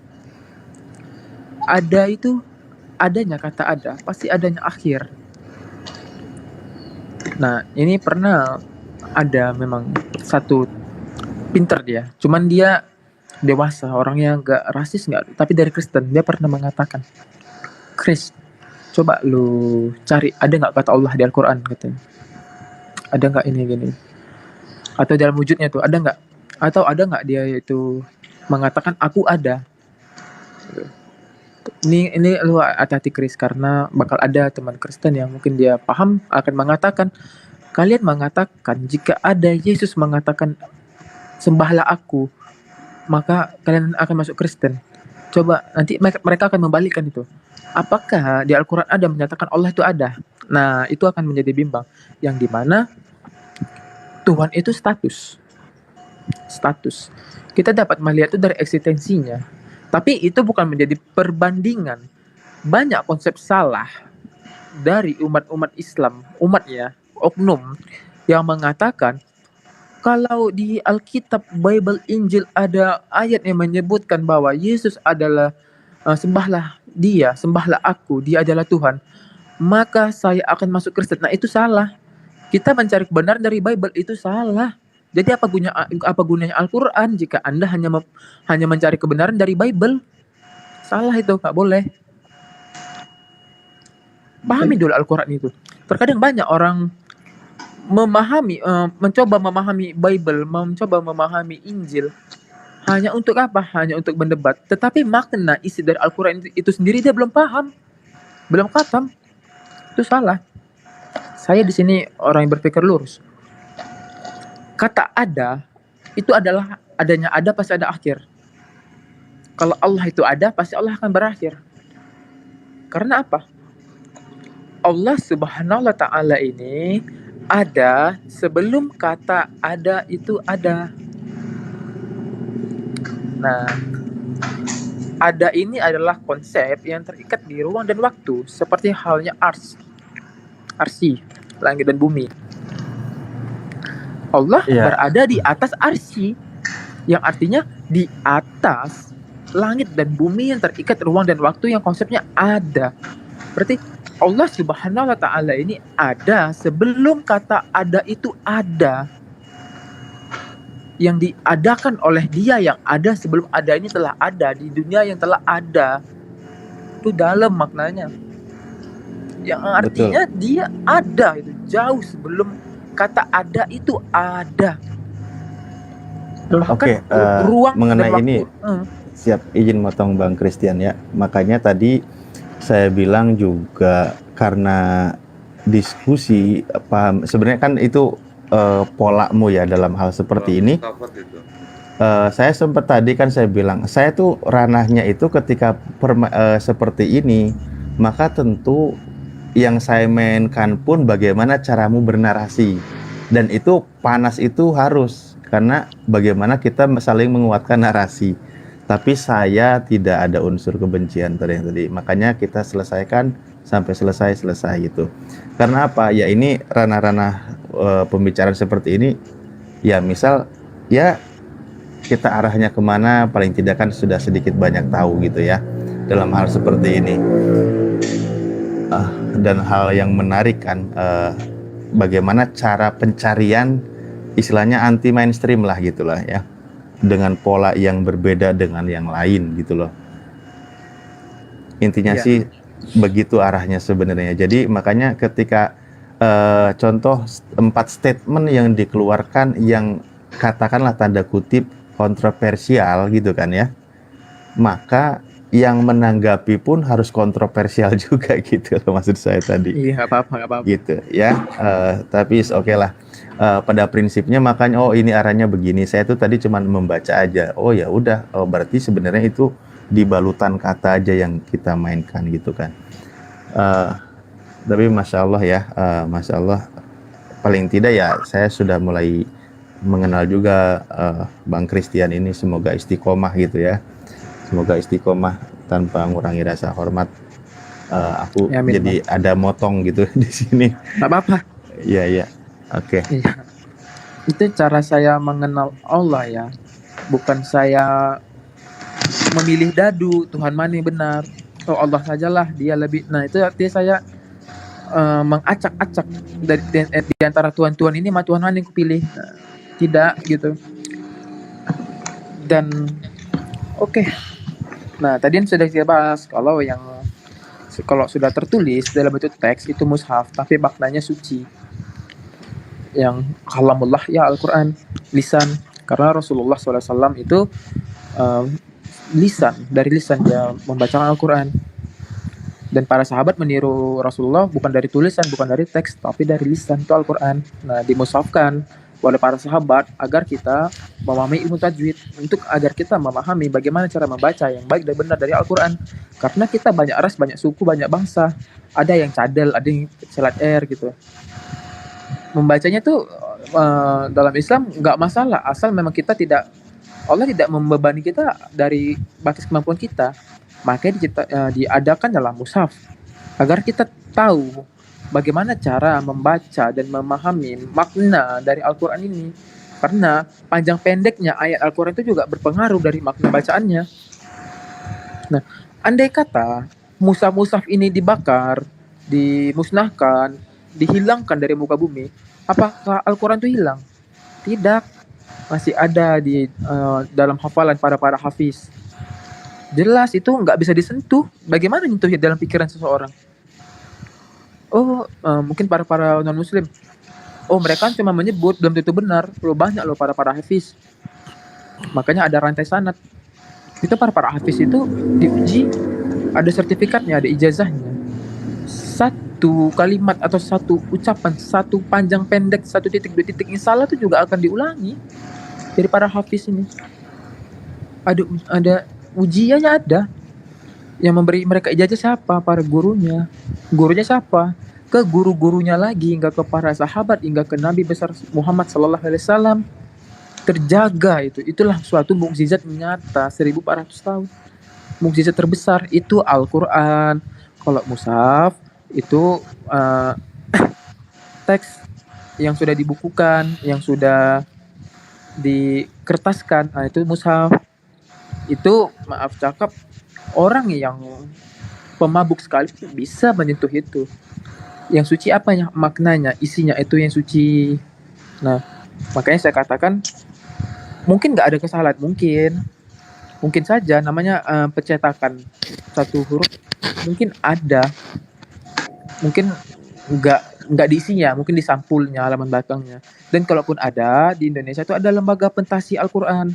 Ada itu adanya, kata ada, pasti adanya akhir. Nah, ini pernah ada memang satu pinter dia, cuman dia dewasa, orangnya nggak rasis nggak, tapi dari Kristen. Dia pernah mengatakan, Chris, coba lu cari ada nggak kata Allah di Al-Quran, katanya. Ada nggak ini gini? Atau dalam wujudnya tuh ada nggak? Atau ada nggak dia itu mengatakan aku ada? Ini lu hati-hati Chris, karena bakal ada teman Kristen yang mungkin dia paham akan mengatakan, kalian mengatakan jika ada Yesus mengatakan sembahlah aku, maka kalian akan masuk Kristen. Coba nanti mereka akan membalikkan itu. Apakah di Al-Quran ada menyatakan Allah itu ada? Nah, itu akan menjadi bimbang. Yang dimana Tuhan itu status. Kita dapat melihat itu dari eksistensinya. Tapi itu bukan menjadi perbandingan. Banyak konsep salah dari umat-umat Islam, oknum, yang mengatakan kalau di Alkitab, Bible, Injil ada ayat yang menyebutkan bahwa Yesus adalah sembahlah aku, dia adalah Tuhan, maka saya akan masuk Kristen. Nah, itu salah. Kita mencari kebenaran dari Bible itu salah. Jadi apa gunanya Al-Quran jika Anda hanya mencari kebenaran dari Bible? Salah itu, nggak boleh. Pahami dulu Al-Quran itu. Terkadang banyak orang mencoba memahami Bible, mencoba memahami Injil hanya untuk apa? Hanya untuk mendebat. Tetapi makna isi dari Al-Quran itu sendiri dia belum paham, belum khatam. Itu salah. Saya di sini orang yang berpikir lurus. Kata ada itu adalah adanya ada pasti ada akhir. Kalau Allah itu ada, pasti Allah akan berakhir. Karena apa? Allah Subhanahu wa Ta'ala ini ada sebelum kata ada itu ada. Nah, ada ini adalah konsep yang terikat di ruang dan waktu, seperti halnya arsi, langit dan bumi. Allah berada di atas arsi, yang artinya di atas langit dan bumi yang terikat ruang dan waktu yang konsepnya ada. Berarti Allah Subhanahu wa Ta'ala ini ada sebelum kata ada itu ada. Yang diadakan oleh Dia yang ada sebelum ada ini telah ada di dunia yang telah ada. Itu dalam maknanya. Yang artinya betul, Dia ada itu jauh sebelum kata ada itu ada.
Oke, ruang mengenai ini siap izin motong Bang Christian ya. Makanya tadi saya bilang juga karena diskusi paham sebenarnya kan itu polamu ya dalam hal seperti ini. Saya sempat tadi kan saya bilang saya tuh ranahnya itu ketika seperti ini, maka tentu yang saya mainkan pun bagaimana caramu bernarasi, dan itu panas itu harus karena bagaimana kita saling menguatkan narasi. Tapi saya tidak ada unsur kebencian tadi. Makanya kita selesaikan sampai selesai gitu. Karena apa? Ya ini ranah-ranah pembicaraan seperti ini. Ya misal ya kita arahnya kemana paling tidak kan sudah sedikit banyak tahu gitu ya dalam hal seperti ini. Dan hal yang menarik kan bagaimana cara pencarian istilahnya anti mainstream lah gitulah ya. Dengan pola yang berbeda dengan yang lain gitu loh. Intinya sih begitu arahnya sebenarnya. Jadi makanya ketika contoh 4 statement yang dikeluarkan yang katakanlah tanda kutip kontroversial gitu kan ya, maka yang menanggapi pun harus kontroversial juga gitu loh maksud saya tadi.
Iya, nggak apa-apa.
Gitu ya. Tapi oke lah. Pada prinsipnya makanya ini arahnya begini. Saya tuh tadi cuma membaca aja. Oh ya udah. Berarti sebenarnya itu di balutan kata aja yang kita mainkan gitu kan. Tapi masya Allah ya, masya Allah. Paling tidak ya saya sudah mulai mengenal juga Bang Christian ini. Semoga istiqomah gitu ya. Semoga istiqomah tanpa mengurangi rasa hormat. Aku ya, jadi ada motong gitu di sini.
Nggak apa-apa.
Iya. Oke.
Iya. Itu cara saya mengenal Allah ya. Bukan saya memilih dadu Tuhan mana yang benar. Oh Allah sajalah dia lebih. Nah itu artinya saya mengacak-acak di antara Tuhan-Tuhan ini sama Tuhan mana yang kupilih. Nah, tidak gitu. Dan oke. Nah tadi sudah kita bahas kalau sudah tertulis dalam bentuk teks itu mushaf tapi maknanya suci. Yang kalamullah ya Al-Quran, lisan, karena Rasulullah SAW itu dari lisan dia membacakan Al-Quran, dan para sahabat meniru Rasulullah bukan dari tulisan, bukan dari teks, tapi dari lisan itu Al-Quran. Nah dimushafkan oleh para sahabat agar kita memahami ilmu tajwid, agar kita memahami bagaimana cara membaca yang baik dan benar dari Al-Quran. Karena kita banyak ras, banyak suku, banyak bangsa, ada yang cadel, ada yang selat gitu. Membacanya tuh dalam Islam nggak masalah asal memang kita Allah tidak membebani kita dari batas kemampuan kita. Makanya diadakan dalam mushaf agar kita tahu bagaimana cara membaca dan memahami makna dari Al-Quran ini. Karena panjang pendeknya ayat Al-Quran itu juga berpengaruh dari makna bacaannya. Nah, andai kata mushaf ini dibakar, dimusnahkan, dihilangkan dari muka bumi, apakah Al-Quran itu hilang? Tidak, masih ada di dalam hafalan para hafiz. Jelas itu nggak bisa disentuh. Bagaimana nyentuhnya dalam pikiran seseorang? Mungkin para non muslim, mereka cuma menyebut, belum tentu benar. Banyak loh para hafiz Makanya ada rantai sanad. Itu para hafiz itu diuji, ada sertifikatnya, ada ijazahnya. Satu kalimat atau satu ucapan, satu panjang pendek, 1 titik 2 titik yang salah itu juga akan diulangi dari para hafiz ini. Ada ujiannya, ada yang memberi mereka ijazah siapa? Para gurunya. Gurunya siapa? Ke guru-gurunya lagi, hingga ke para sahabat, hingga ke Nabi besar Muhammad sallallahu alaihi wasallam. Terjaga itu. Itulah suatu mukjizat nyata 1400 tahun. Mukjizat terbesar itu Al-Qur'an. Kalau mushaf itu teks yang sudah dibukukan, yang sudah dikertaskan. Nah, itu mushaf. Itu maaf cakap, orang yang pemabuk sekali bisa menyentuh itu. Yang suci apanya? Maknanya, isinya itu yang suci. Nah, makanya saya katakan mungkin nggak ada kesalahan, mungkin saja namanya pencetakan satu huruf mungkin ada, mungkin nggak di isinya, mungkin di sampulnya, halaman belakangnya. Dan kalaupun ada di Indonesia itu ada lembaga pentasi Al-Quran.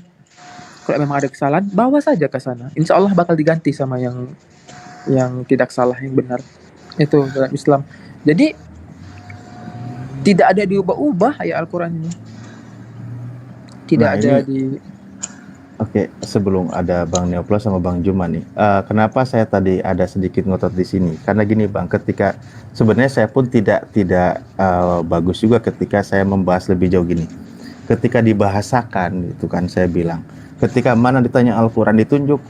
Kalau memang ada kesalahan, bawa saja ke sana. Insya Allah bakal diganti sama yang tidak salah, yang benar. Itu dalam Islam. Jadi tidak ada diubah-ubah ya Al-Quran ini. Tidak ada di.
Oke, sebelum ada Bang Neoplos sama Bang Juma nih, kenapa saya tadi ada sedikit ngotot di sini? Karena gini Bang, ketika sebenarnya saya pun tidak bagus juga ketika saya membahas lebih jauh gini. Ketika dibahasakan itu kan saya bilang, ketika mana ditanya Al-Quran ditunjuk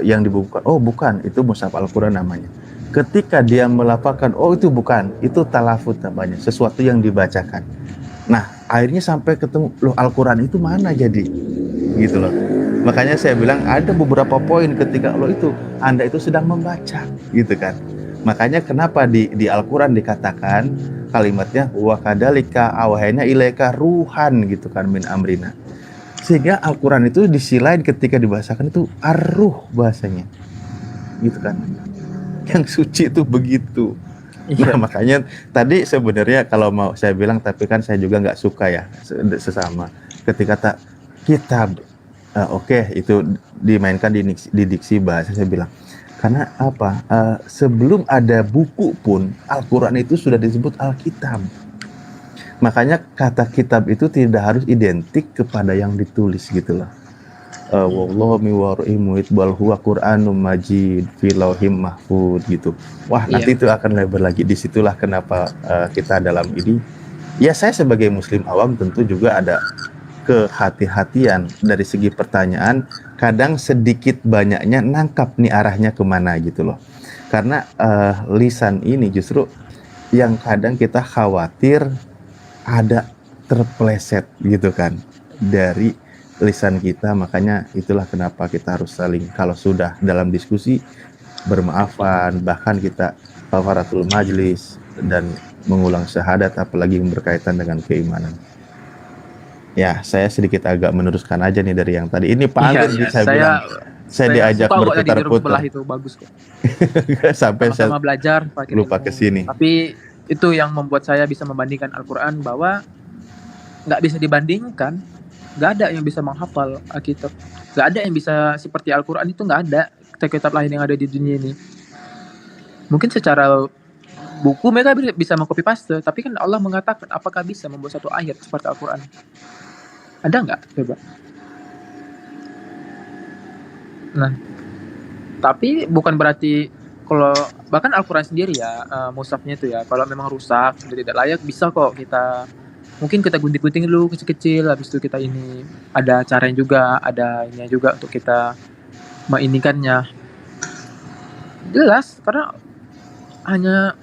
yang dibukukan, oh bukan, itu mushaf Al-Quran namanya. Ketika dia melafalkan, oh itu bukan, itu talafut namanya, sesuatu yang dibacakan. Nah, akhirnya sampai ketemu, loh Al-Quran itu mana jadi? Gitu loh. Makanya saya bilang ada beberapa poin ketika lo itu, Anda itu sedang membaca, gitu kan. Makanya kenapa di Al-Quran dikatakan kalimatnya, wa kadalika awhayna ilaika ruhan, gitu kan, min amrina. Sehingga Al-Quran itu di sisi lain ketika dibahasakan itu ar-ruh bahasanya. Gitu kan. Yang suci itu begitu. Nah, makanya tadi sebenarnya kalau mau saya bilang, tapi kan saya juga nggak suka ya sesama ketika kitab oke, itu dimainkan di diksi bahasa. Saya bilang karena apa, sebelum ada buku pun Al-Quran itu sudah disebut Alkitab. Makanya kata kitab itu tidak harus identik kepada yang ditulis gitu loh. Wallahu mi waraimuit bal huwa Qur'anum majid fi lauhim mahfud gitu. Wah, nanti itu akan lebar lagi. Disitulah kenapa kita dalam ini. Ya, saya sebagai muslim awam tentu juga ada kehati-hatian dari segi pertanyaan. Kadang sedikit banyaknya nangkap nih arahnya kemana gitu loh. Karena lisan ini justru yang kadang kita khawatir ada terpleset gitu kan dari lisan kita. Makanya itulah kenapa kita harus saling, kalau sudah dalam diskusi, bermaafan, bahkan kita kafaratul majlis dan mengulang syahadat, apalagi yang berkaitan dengan keimanan. Ya, saya sedikit agak meneruskan aja nih dari yang tadi. Ini Pak Angger saya bilang, saya diajak berputar-putar.
Itu bagus kok.
Sampai
sama belajar
lupa ke sini.
Tapi itu yang membuat saya bisa membandingkan Al-Quran, bahwa nggak bisa dibandingkan. Nggak ada yang bisa menghafal Alkitab. Nggak ada yang bisa seperti Al-Quran, itu nggak ada kitab lain yang ada di dunia ini. Mungkin secara buku mereka bisa mengcopy paste, tapi kan Allah mengatakan apakah bisa membuat satu ayat seperti Al-Quran? Ada nggak? Coba. Nah, tapi bukan berarti kalau bahkan Al-Quran sendiri ya, mushafnya itu ya, kalau memang rusak, sudah tidak layak, bisa kok kita mungkin kita gunting-gunting dulu kecil-kecil, habis itu kita ini ada caranya juga, ada ininya juga untuk kita menginikannya. Jelas, karena hanya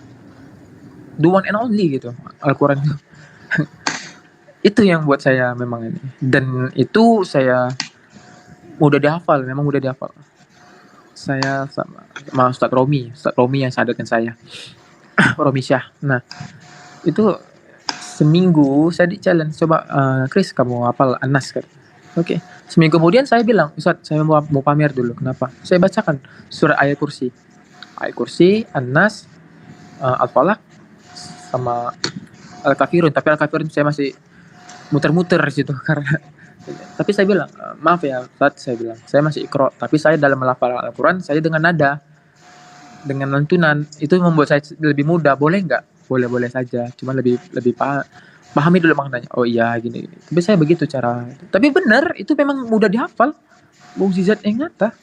the one and only gitu Al-Quran itu. Itu yang buat saya memang ini, dan itu saya mudah dihafal, memang mudah dihafal. Saya sama Ustaz Romi yang sadarkan saya, Romi Syah. Nah, itu seminggu saya di challenge, coba Chris kamu hafal An-Nas kan. Oke. Seminggu kemudian saya bilang, Ustaz saya mau pamer dulu. Kenapa? Saya bacakan surat ayat kursi, An-Nas, Al-Falaq sama Al-Kafirun. Tapi Al-Kafirun saya masih muter-muter situ karena Tapi saya bilang, maaf ya Ustaz, saya bilang, saya masih iqra, tapi saya dalam melafalkan Al-Quran, saya dengan nada, dengan lantunan, itu membuat saya lebih mudah, boleh nggak? Boleh-boleh saja, cuma lebih pahami dulu maknanya. Oh iya, gini. Tapi saya begitu cara. Tapi benar, itu memang mudah dihafal. Mukjizat yang nyata.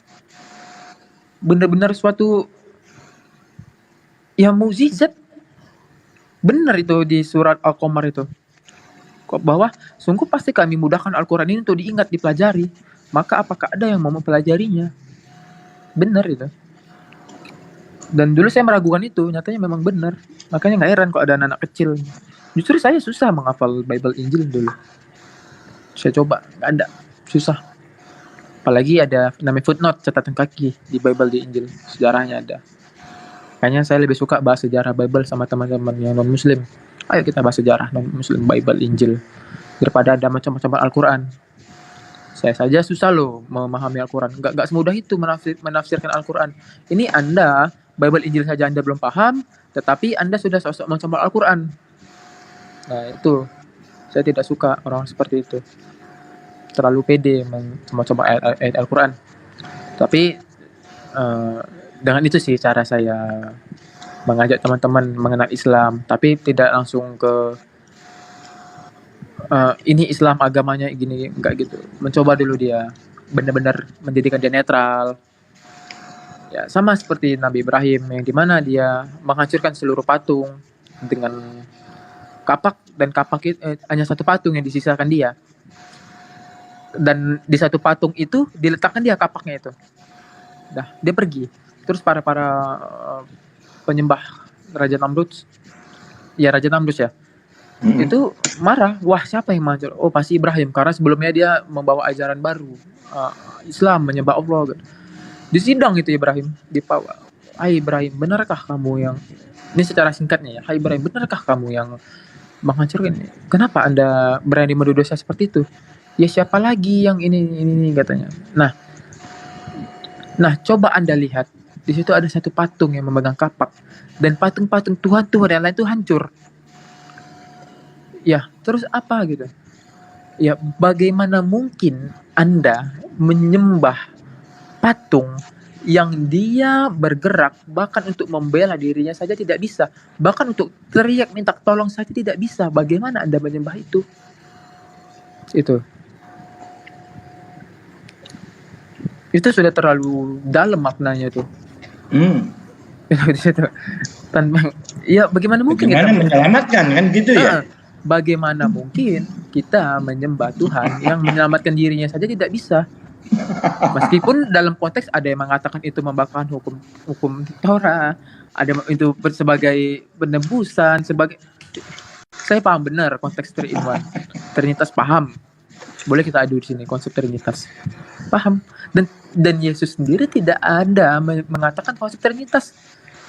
Benar-benar suatu ya mukjizat. Benar itu di surat Al-Qamar itu. Kok bahwa sungguh pasti kami mudahkan Al-Quran ini untuk diingat, dipelajari. Maka apakah ada yang mau mempelajarinya? Benar itu. Dan dulu saya meragukan itu, nyatanya memang benar. Makanya nggak heran kok ada anak kecil. Justru saya susah menghafal Bible Injil dulu. Saya coba, nggak ada, susah. Apalagi ada namanya footnote, catatan kaki di Bible di Injil, sejarahnya ada. Kayaknya saya lebih suka bahas sejarah Bible sama teman-teman yang non Muslim. Ayo kita bahas sejarah non Muslim, Bible, Injil, daripada ada macam-macam Al-Quran. Saya saja susah loh memahami Al-Quran. Nggak semudah itu menafsirkan Al-Quran. Ini Anda Bible Injil saja Anda belum paham, tetapi Anda sudah sok-sok mencoba Al-Quran. Nah itu, saya tidak suka orang seperti itu. Terlalu pede mencoba ayat Al-Quran. Tapi dengan itu sih cara saya mengajak teman-teman mengenal Islam, tapi tidak langsung ke ini Islam agamanya gini, enggak gitu. Mencoba dulu dia, benar-benar menjadikan dia netral. Ya, sama seperti Nabi Ibrahim yang dimana dia menghancurkan seluruh patung dengan kapak, dan kapak itu hanya satu patung yang disisakan dia, dan di satu patung itu diletakkan dia kapaknya itu. Dah dia pergi. Terus para penyembah Raja Namrud ya itu marah. Wah, siapa yang menghancur? Oh, pasti Ibrahim, karena sebelumnya dia membawa ajaran baru, Islam, menyembah Allah gitu. Di sidang itu Ibrahim dibawa. Hai Ibrahim, benarkah kamu yang, ini secara singkatnya ya, hai Ibrahim, benarkah kamu yang menghancurkan ini? Kenapa Anda berani menuduh saya seperti itu? Ya siapa lagi yang ini katanya. Nah coba Anda lihat, di situ ada satu patung yang memegang kapak, dan patung-patung Tuhan yang lain itu hancur. Ya, terus apa gitu? Ya, bagaimana mungkin Anda menyembah patung yang dia bergerak, bahkan untuk membela dirinya saja tidak bisa, bahkan untuk teriak minta tolong saja tidak bisa? Bagaimana Anda menyembah itu? Itu sudah terlalu dalam maknanya tuh. Itu tentang ya bagaimana mungkin
kita menyelamatkan kan gitu ya?
Bagaimana mungkin kita menyembah Tuhan yang menyelamatkan dirinya saja tidak bisa? Meskipun dalam konteks ada yang mengatakan itu membanggakan hukum Torah, ada itu sebagai penebusan, sebagai, saya paham benar konteks Trinitas paham. Boleh kita adu di sini konsep Trinitas. Paham. Dan Yesus sendiri tidak ada mengatakan konsep Trinitas.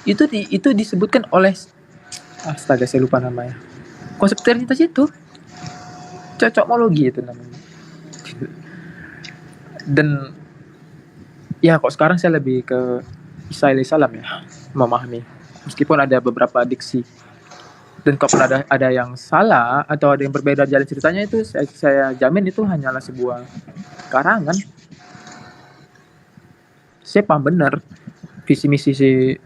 Itu disebutkan oleh, astaga saya lupa namanya. Konsep Trinitas itu cocokmologi itu namanya. Dan ya kok sekarang saya lebih ke Isa alaihi salam ya, memahami. Meskipun ada beberapa diksi. Dan kalau ada yang salah atau ada yang berbeda jalan ceritanya, itu saya jamin itu hanyalah sebuah karangan. Saya paham benar visi misi si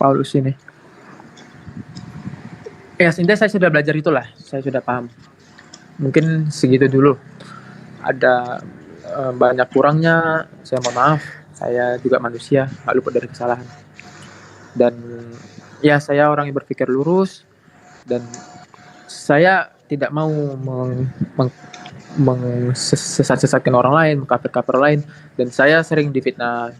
Paulus ini. Ya intinya saya sudah belajar itulah, saya sudah paham. Mungkin segitu dulu. Ada banyak kurangnya, saya mohon maaf. Saya juga manusia, nggak luput dari kesalahan. Dan ya saya orang yang berpikir lurus, dan saya tidak mau sesat-sesatkan orang lain, mengkafir-kafir lain. Dan saya sering difitnah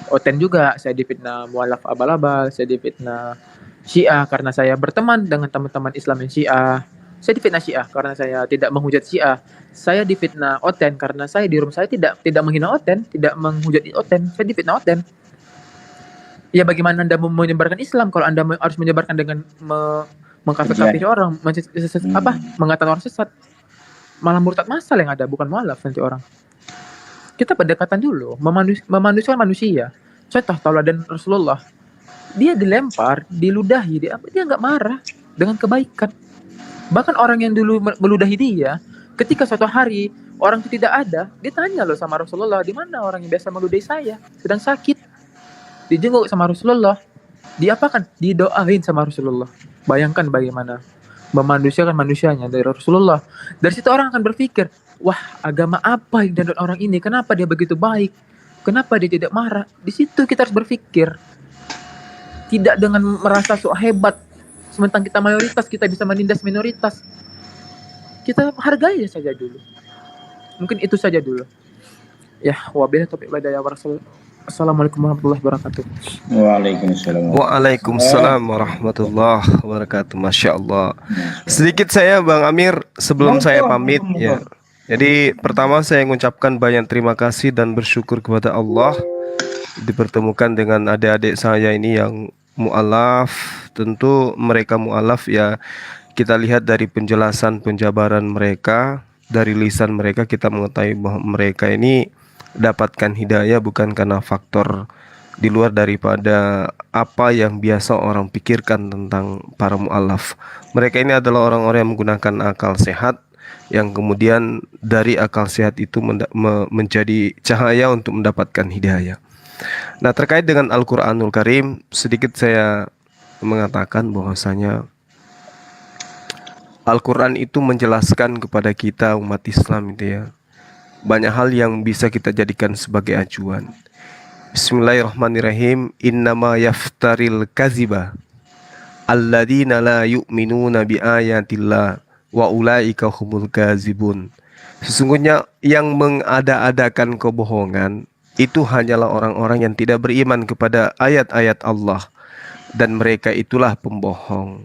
Oten juga, saya difitnah mualaf abal-abal, saya difitnah Syiah karena saya berteman dengan teman-teman Islam yang Syiah. Saya difitnah Syiah karena saya tidak menghujat Syiah. Saya difitnah Oten karena saya di rumah saya tidak menghina Oten, tidak menghujat Oten. Saya difitnah Oten. Ya bagaimana Anda menyebarkan Islam kalau Anda harus menyebarkan dengan mengkafir-kafiri orang, mengatakan orang sesat? Malah murtad masal yang ada, bukan mualaf nanti orang. Kita pendekatan dulu, memanusiakan manusia. Contoh tauladan Rasulullah, dia dilempar, diludahi, dia nggak marah dengan kebaikan. Bahkan orang yang dulu meludahi dia, ketika suatu hari orang itu tidak ada, dia tanya loh sama Rasulullah, di mana orang yang biasa meludahi saya, sedang sakit. Dijenguk sama Rasulullah, diapakan? Didoain sama Rasulullah. Bayangkan bagaimana memanusiakan manusianya dari Rasulullah. Dari situ orang akan berpikir, wah, agama apa yang dianut orang ini? Kenapa dia begitu baik? Kenapa dia tidak marah? Di situ kita harus berpikir. Tidak dengan merasa sok hebat. Sementara kita mayoritas, kita bisa menindas minoritas. Kita hargai saja dulu. Mungkin itu saja dulu. Ya, wabillahi taufiq wal hidayah. Assalamualaikum warahmatullahi wabarakatuh.
Waalaikumsalam.
Waalaikumsalam warahmatullahi wabarakatuh. Masya Allah. Sedikit saya Bang Amir sebelum saya pamit ya. Jadi pertama saya mengucapkan banyak terima kasih dan bersyukur kepada Allah dipertemukan dengan adik-adik saya ini yang mu'alaf. Tentu mereka mu'alaf ya, kita lihat dari penjelasan penjabaran mereka, dari lisan mereka kita mengetahui bahwa mereka ini dapatkan hidayah bukan karena faktor di luar daripada apa yang biasa orang pikirkan tentang para mu'alaf. Mereka ini adalah orang-orang yang menggunakan akal sehat, yang kemudian dari akal sehat itu menjadi cahaya untuk mendapatkan hidayah. Nah, terkait dengan Al-Quranul Karim, sedikit saya mengatakan bahwasanya Al-Quran itu menjelaskan kepada kita umat Islam itu ya, banyak hal yang bisa kita jadikan sebagai acuan. Bismillahirrahmanirrahim. Innama yaftaril kaziba alladzina la yu'minuna bi ayatillah wa ulaika humul kazibun. Sesungguhnya yang mengada-adakan kebohongan itu hanyalah orang-orang yang tidak beriman kepada ayat-ayat Allah, dan mereka itulah pembohong.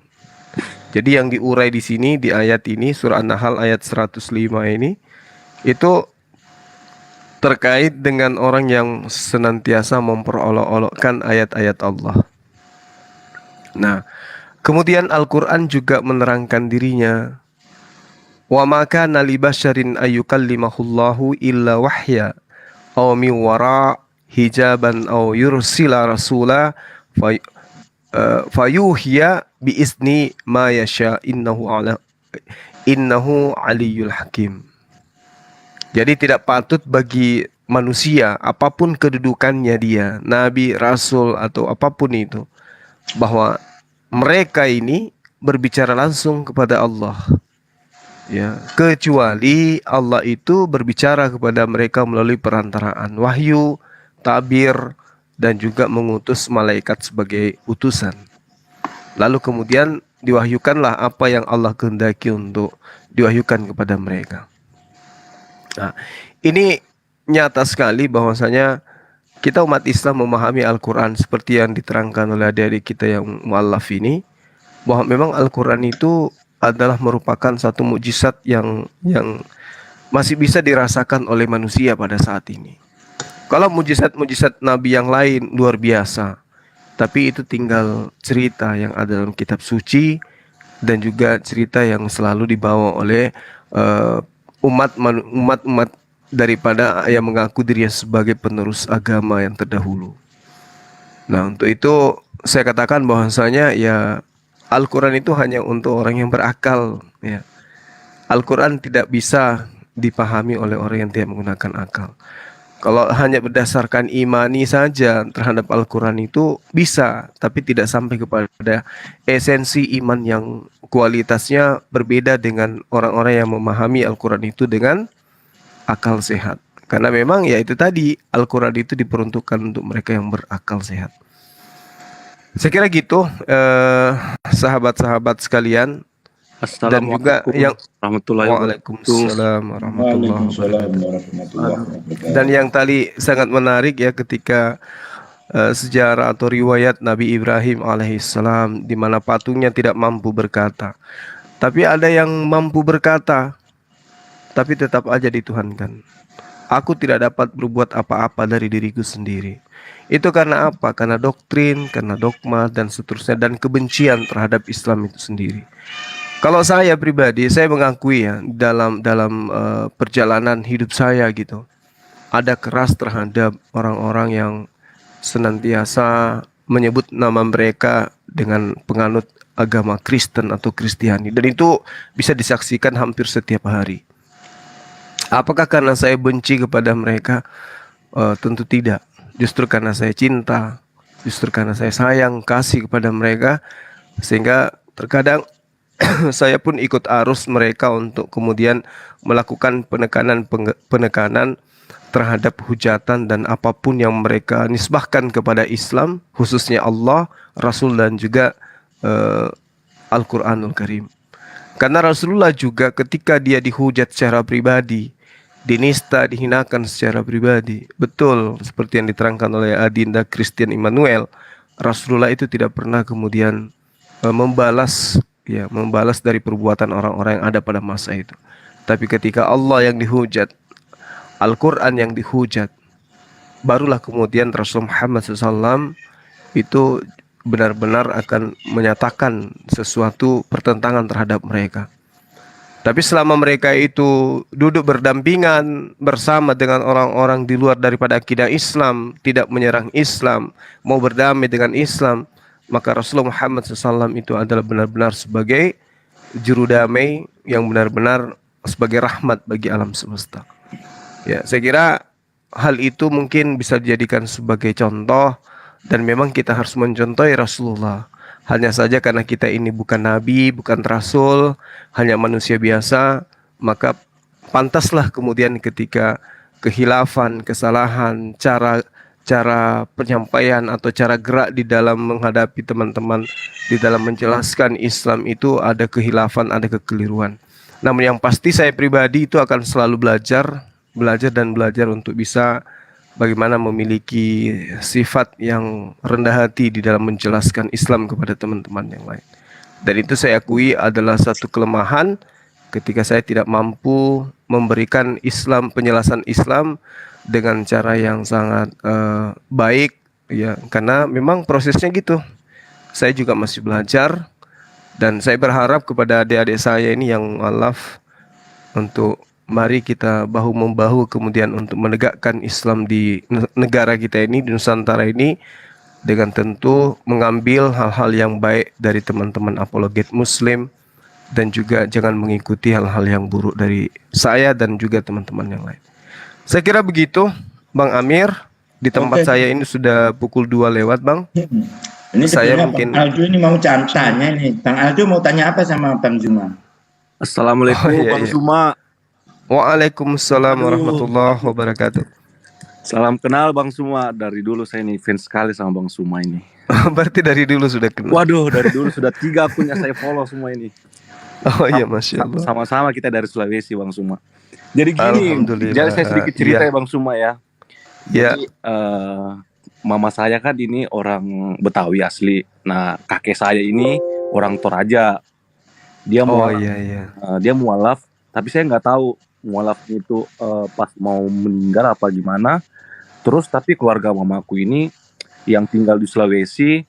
Jadi yang diurai di sini di ayat ini, surah An-Nahl ayat 105 ini, itu terkait dengan orang yang senantiasa memperolok-olokkan ayat-ayat Allah. Nah, kemudian Al-Quran juga menerangkan dirinya, wa ma kana li basyarin ayyukallimahullahu illa wahya aw min wara hijaban aw yursila rasula fayuhya bi isni ma yasha innahu aliyul hakim. Jadi tidak patut bagi manusia apapun kedudukannya dia, nabi, rasul atau apapun itu, bahwa mereka ini berbicara langsung kepada Allah. Ya, kecuali Allah itu berbicara kepada mereka melalui perantaraan wahyu, tabir, dan juga mengutus malaikat sebagai utusan. Lalu kemudian diwahyukanlah apa yang Allah kehendaki untuk diwahyukan kepada mereka. Nah, ini nyata sekali bahwasanya kita umat Islam memahami Al-Quran seperti yang diterangkan oleh adik-adik kita yang mu'allaf ini, bahwa memang Al-Quran itu adalah merupakan satu mukjizat yang masih bisa dirasakan oleh manusia pada saat ini. Kalau mukjizat-mukjizat Nabi yang lain luar biasa, tapi itu tinggal cerita yang ada dalam kitab suci dan juga cerita yang selalu dibawa oleh umat daripada yang mengaku dirinya sebagai penerus agama yang terdahulu. Nah, untuk itu saya katakan bahwasanya ya Al-Quran itu hanya untuk orang yang berakal ya. Al-Quran tidak bisa dipahami oleh orang yang tidak menggunakan akal. Kalau hanya berdasarkan imani saja terhadap Al-Quran itu bisa, tapi tidak sampai kepada esensi iman yang kualitasnya berbeda dengan orang-orang yang memahami Al-Quran itu dengan akal sehat. Karena memang ya itu tadi, Al-Quran itu diperuntukkan untuk mereka yang berakal sehat. Saya kira gitu, sahabat-sahabat sekalian, dan juga yang Waalaikumsalam warahmatullahi wabarakatuh. Dan yang tadi sangat menarik ya, ketika sejarah atau riwayat Nabi Ibrahim alaihissalam, di mana patungnya tidak mampu berkata, tapi ada yang mampu berkata, tapi tetap aja dituhankan. Aku tidak dapat berbuat apa-apa dari diriku sendiri. Itu karena apa? Karena doktrin, karena dogma dan seterusnya, dan kebencian terhadap Islam itu sendiri. Kalau saya pribadi, saya mengakui ya, dalam perjalanan hidup saya gitu, ada keras terhadap orang-orang yang senantiasa menyebut nama mereka dengan penganut agama Kristen atau Kristiani, dan itu bisa disaksikan hampir setiap hari. Apakah karena saya benci kepada mereka? Tentu tidak. Justru karena saya cinta, justru karena saya sayang, kasih kepada mereka, sehingga terkadang saya pun ikut arus mereka untuk kemudian melakukan penekanan terhadap hujatan dan apapun yang mereka nisbahkan kepada Islam, khususnya Allah, Rasul, dan juga Al-Quranul Karim. Karena Rasulullah juga ketika dia dihujat secara pribadi, dinista, dihinakan secara pribadi, betul seperti yang diterangkan oleh Adinda Christian Immanuel, Rasulullah itu tidak pernah kemudian membalas dari perbuatan orang-orang yang ada pada masa itu. Tapi ketika Allah yang dihujat, Al-Quran yang dihujat, barulah kemudian Rasul Muhammad SAW itu benar-benar akan menyatakan sesuatu pertentangan terhadap mereka. Tapi selama mereka itu duduk berdampingan bersama dengan orang-orang di luar daripada akidah Islam, tidak menyerang Islam, mau berdamai dengan Islam, maka Rasulullah Muhammad SAW itu adalah benar-benar sebagai juru damai yang benar-benar sebagai rahmat bagi alam semesta. Ya, saya kira hal itu mungkin bisa dijadikan sebagai contoh, dan memang kita harus mencontohi Rasulullah. Hanya saja karena kita ini bukan nabi, bukan rasul, hanya manusia biasa, maka pantaslah kemudian ketika kehilafan, kesalahan, cara penyampaian atau cara gerak di dalam menghadapi teman-teman, di dalam menjelaskan Islam itu ada kehilafan, ada kekeliruan. Namun yang pasti saya pribadi itu akan selalu belajar untuk bisa bagaimana memiliki sifat yang rendah hati di dalam menjelaskan Islam kepada teman-teman yang lain. Dan itu saya akui adalah satu kelemahan ketika saya tidak mampu memberikan penjelasan Islam dengan cara yang sangat baik, ya, karena memang prosesnya gitu. Saya juga masih belajar, dan saya berharap kepada adik-adik saya ini yang mualaf untuk mari kita bahu-membahu kemudian untuk menegakkan Islam di negara kita ini, di Nusantara ini, dengan tentu mengambil hal-hal yang baik dari teman-teman apologet Muslim, dan juga jangan mengikuti hal-hal yang buruk dari saya dan juga teman-teman yang lain. Saya kira begitu, Bang Amir. Di tempat saya ini sudah pukul 2 lewat, Bang.
Ini
saya
mungkin Bang Aldo ini mau tanya nih. Bang Aldo mau tanya apa sama Bang Zuma?
Assalamualaikum Bang Zuma.
Waalaikumsalam warahmatullahi wabarakatuh.
Salam kenal Bang Zuma. Dari dulu saya ini fans sekali sama Bang Zuma ini.
Berarti dari dulu sudah kenal.
Waduh, dari dulu sudah 3 akunnya saya follow semua ini.
Oh iya, Masya Allah.
Sama-sama kita dari Sulawesi Bang Zuma. Jadi gini, jadi saya sedikit cerita ya Bang Zuma ya. Jadi mama saya kan ini orang Betawi asli. Nah kakek saya ini orang Toraja. Dia dia mualaf, tapi saya nggak tahu mualafnya itu pas mau meninggal apa gimana. Terus tapi keluarga mamaku ini yang tinggal di Sulawesi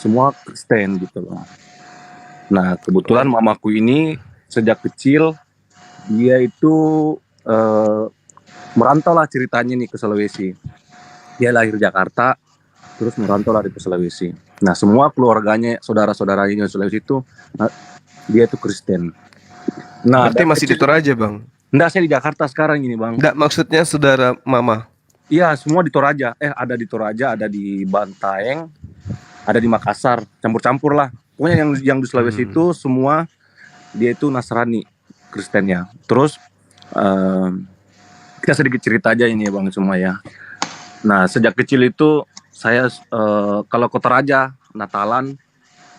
semua Kristen gitu loh. Nah kebetulan mamaku ini sejak kecil dia itu merantau lah ceritanya nih ke Sulawesi. Dia lahir Jakarta, terus merantau lah ke Sulawesi. Nah semua keluarganya, saudara-saudaranya di Sulawesi itu, dia itu Kristen. Nah,
berarti masih di Toraja, Bang?
Enggak, saya di Jakarta sekarang ini, Bang.
Enggak, maksudnya saudara mama?
Iya, semua di Toraja. Ada di Toraja, ada di Bantaeng, ada di Makassar, campur-campur lah. Pokoknya yang di Sulawesi itu semua dia itu Nasrani, Kristennya. Terus kita sedikit cerita aja ini ya Bang semua ya. Nah sejak kecil itu saya kalau ke Toraja Natalan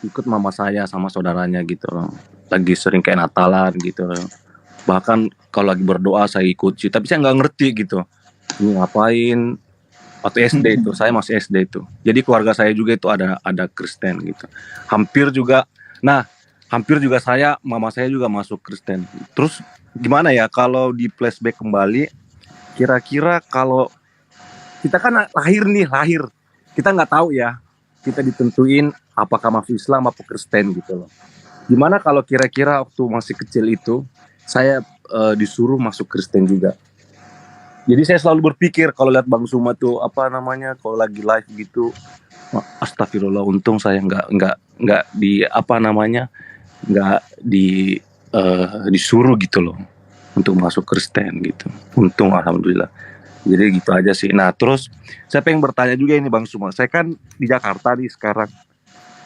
ikut mama saya sama saudaranya gitu loh. Lagi sering kayak Natalan gitu loh. Bahkan kalau lagi berdoa saya ikut sih, tapi saya nggak ngerti gitu ini ngapain. Waktu SD itu saya masih SD itu. Jadi keluarga saya juga itu ada Kristen gitu. Hampir juga saya, mama saya juga masuk Kristen. Terus gimana ya kalau di flashback kembali, kira-kira kalau kita kan lahir, kita nggak tahu ya, kita ditentuin apakah masuk Islam apa Kristen gitu loh. Gimana kalau kira-kira waktu masih kecil itu saya disuruh masuk Kristen juga? Jadi saya selalu berpikir kalau lihat Bang Suma tuh apa namanya kalau lagi live gitu, astagfirullah, untung saya nggak di apa namanya nggak disuruh gitu loh untuk masuk Kristen gitu. Untung alhamdulillah. Jadi gitu aja sih. Nah terus saya pengen bertanya juga ini Bang Suma. Saya kan di Jakarta nih sekarang.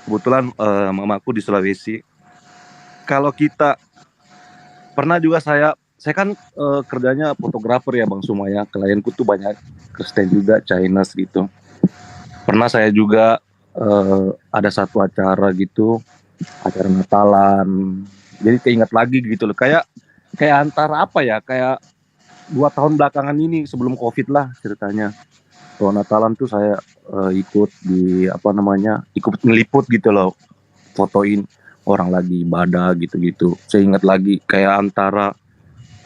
Kebetulan mamaku di Sulawesi. Kalau kita pernah juga saya kan kerjanya fotografer ya Bang Suma ya. Klienku tuh banyak Kristen juga, Chinese gitu. Pernah saya juga ada satu acara gitu, acara Natalan. Jadi keinget lagi gitu loh. Kayak antara apa ya? Kayak 2 tahun belakangan ini sebelum COVID lah ceritanya. Kalau Natalan tuh saya ikut di apa namanya, ikut ngeliput gitu loh, fotoin orang lagi ibadah gitu-gitu. Saya ingat lagi kayak antara